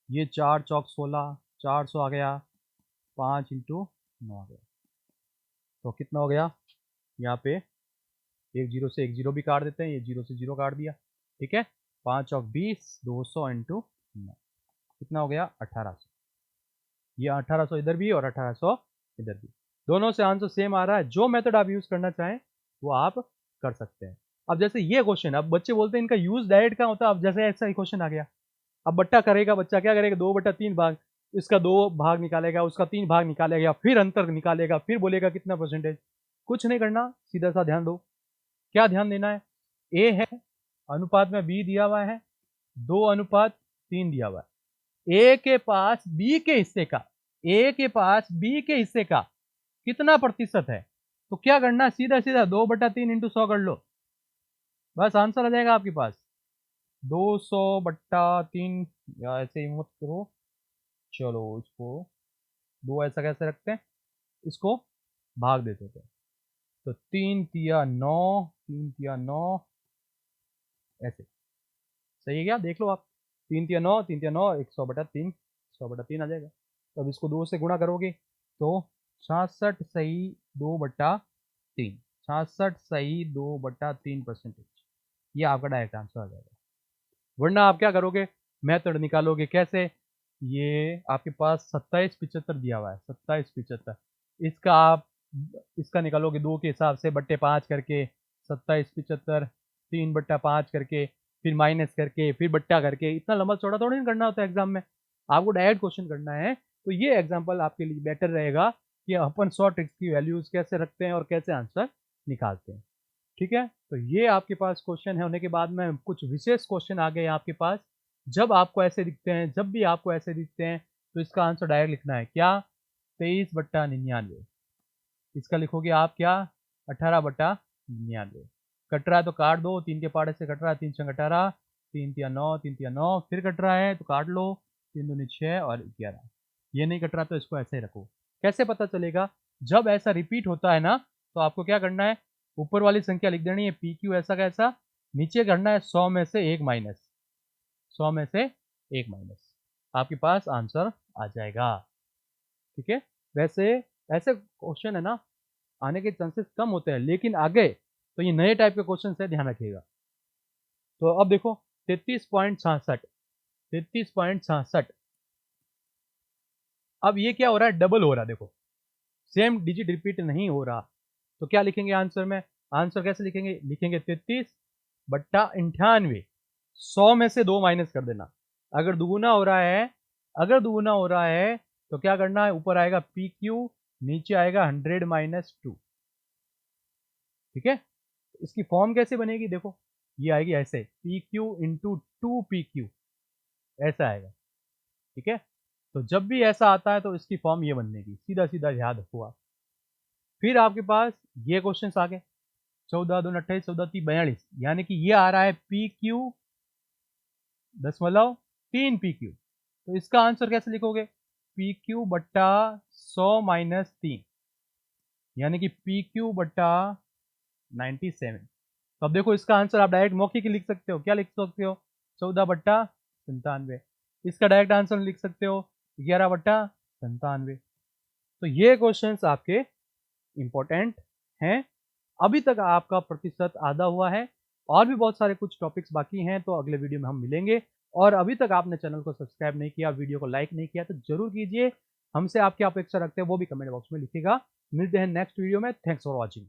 ये 4 चौक 16, 400 आ गया, 5 इंटू 9 आ गया, तो कितना हो गया, यहाँ पे एक जीरो से एक जीरो भी काट देते हैं, ये जीरो से जीरो काट दिया, ठीक है, 5 चौक 20, 200 इंटू 9 कितना हो गया 1800। ये 1800 इधर भी और 1800 इधर भी, दोनों से आंसर सेम आ रहा है। जो मेथड आप यूज करना चाहें वो आप कर सकते हैं। अब जैसे ये क्वेश्चन, अब बच्चे बोलते हैं इनका यूज डायरेक्ट कहाँ होता है, अब जैसे ऐसा क्वेश्चन आ गया, अब बट्टा करेगा बच्चा, क्या करेगा 2/3 भाग, इसका 2 भाग निकालेगा, उसका 3 भाग निकालेगा, फिर अंतर निकालेगा, फिर बोलेगा कितना परसेंटेज। कुछ नहीं करना, सीधा सा ध्यान दो। क्या ध्यान देना है, ए है, अनुपात में बी दिया हुआ है, 2:3 दिया हुआ है, ए के पास बी के हिस्से का, ए के पास बी के हिस्से का कितना प्रतिशत है, तो क्या करना, सीधा सीधा 2/3 इंटू 100 कर लो, बस आंसर आ जाएगा आपके पास 200/3। या ऐसे ही मत करो, चलो इसको दो ऐसा कैसे रखते हैं, इसको भाग देते थे, तो 3 तिया 9, 3 तिया 9, ऐसे सही है क्या, देख लो आप, 3 तिया 9, 3 तिया 9, 100/3, 100/3 आ जाएगा। तो अब इसको 2 से गुणा करोगे तो 66 सही 2/3, 66 सही 2/3%, ये आपका डायरेक्ट आंसर आ जाएगा। वरना आप क्या करोगे, मेथड निकालोगे कैसे, ये आपके पास 2775 दिया हुआ है, 2775, इसका आप इसका निकालोगे 2 के हिसाब से बट्टे 5 करके, 2775 3/5 करके, फिर माइनस करके, फिर बट्टा करके, इतना लंबा चौड़ा थोड़ी नहीं करना होता है एग्जाम में, आपको डायरेक्ट क्वेश्चन करना है। तो ये एग्जाम्पल आपके लिए बेटर रहेगा कि अपन शॉर्ट ट्रिक्स की वैल्यूज कैसे रखते हैं और कैसे आंसर निकालते हैं, ठीक है। तो ये आपके पास क्वेश्चन है, होने के बाद में कुछ विशेष क्वेश्चन आ गए आपके पास। जब आपको ऐसे दिखते हैं, जब भी आपको ऐसे दिखते हैं तो इसका आंसर डायरेक्ट लिखना है, क्या 23/99, इसका लिखोगे आप क्या 18/99। कट रहा है तो काट दो, 3 के पाड़े से कट रहा है, 3 छंग 18, 3 तिया 9, 3 तिया 9, फिर कट रहा है तो काट लो, 3 दूनी 6 और 11, ये नहीं कट रहा तो इसको ऐसे ही रखो। कैसे पता चलेगा, जब ऐसा रिपीट होता है ना तो आपको क्या करना है, ऊपर वाली संख्या लिख देनी है पी क्यू ऐसा कैसा, नीचे करना है 100 में से 1 माइनस, 100 में से 1 माइनस, आपके पास आंसर आ जाएगा, ठीक है। वैसे ऐसे क्वेश्चन है ना, आने के चांसेस कम होते हैं, लेकिन आगे तो ये नए टाइप के क्वेश्चन है, ध्यान रखिएगा। तो अब देखो 33.66, 33.66, अब ये क्या हो रहा है, डबल हो रहा है। देखो सेम डिजिट रिपीट नहीं हो रहा, तो क्या लिखेंगे आंसर में? आंसर कैसे लिखेंगे? लिखेंगे 33/98। 100 में से 2 माइनस कर देना। अगर दुगुना हो रहा है, अगर दुगुना हो रहा है तो क्या करना है, ऊपर आएगा पी क्यू, नीचे आएगा 100-2। ठीक है, इसकी फॉर्म कैसे बनेगी? देखो ये आएगी ऐसे, पी क्यू इंटू 2 PQ, ऐसा आएगा। ठीक है, तो जब भी ऐसा आता है तो इसकी फॉर्म ये बनेगी, सीधा सीधा याद हुआ। फिर आपके पास ये क्वेश्चन आ गए, 14 दूनी 28, 14 3 42, यानी कि ये आ रहा है पी क्यू 0.3 PQ। तो इसका आंसर कैसे लिखोगे? पी क्यू बट्टा 100 माइनस 3, यानी कि पी क्यू बट्टा 97। तो अब देखो इसका आंसर आप डायरेक्ट मौखिक लिख सकते हो। क्या लिख सकते हो? 14/97। इसका डायरेक्ट आंसर लिख सकते हो 11/97। तो ये क्वेश्चंस आपके इंपॉर्टेंट हैं। अभी तक आपका प्रतिशत आधा हुआ है, और भी बहुत सारे कुछ टॉपिक्स बाकी हैं, तो अगले वीडियो में हम मिलेंगे। और अभी तक आपने चैनल को सब्सक्राइब नहीं किया, वीडियो को लाइक नहीं किया, तो जरूर कीजिए। हमसे आप क्या अपेक्षा रखते हैं वो भी कमेंट बॉक्स में लिखिएगा। मिलते हैं नेक्स्ट वीडियो में। Thanks for watching.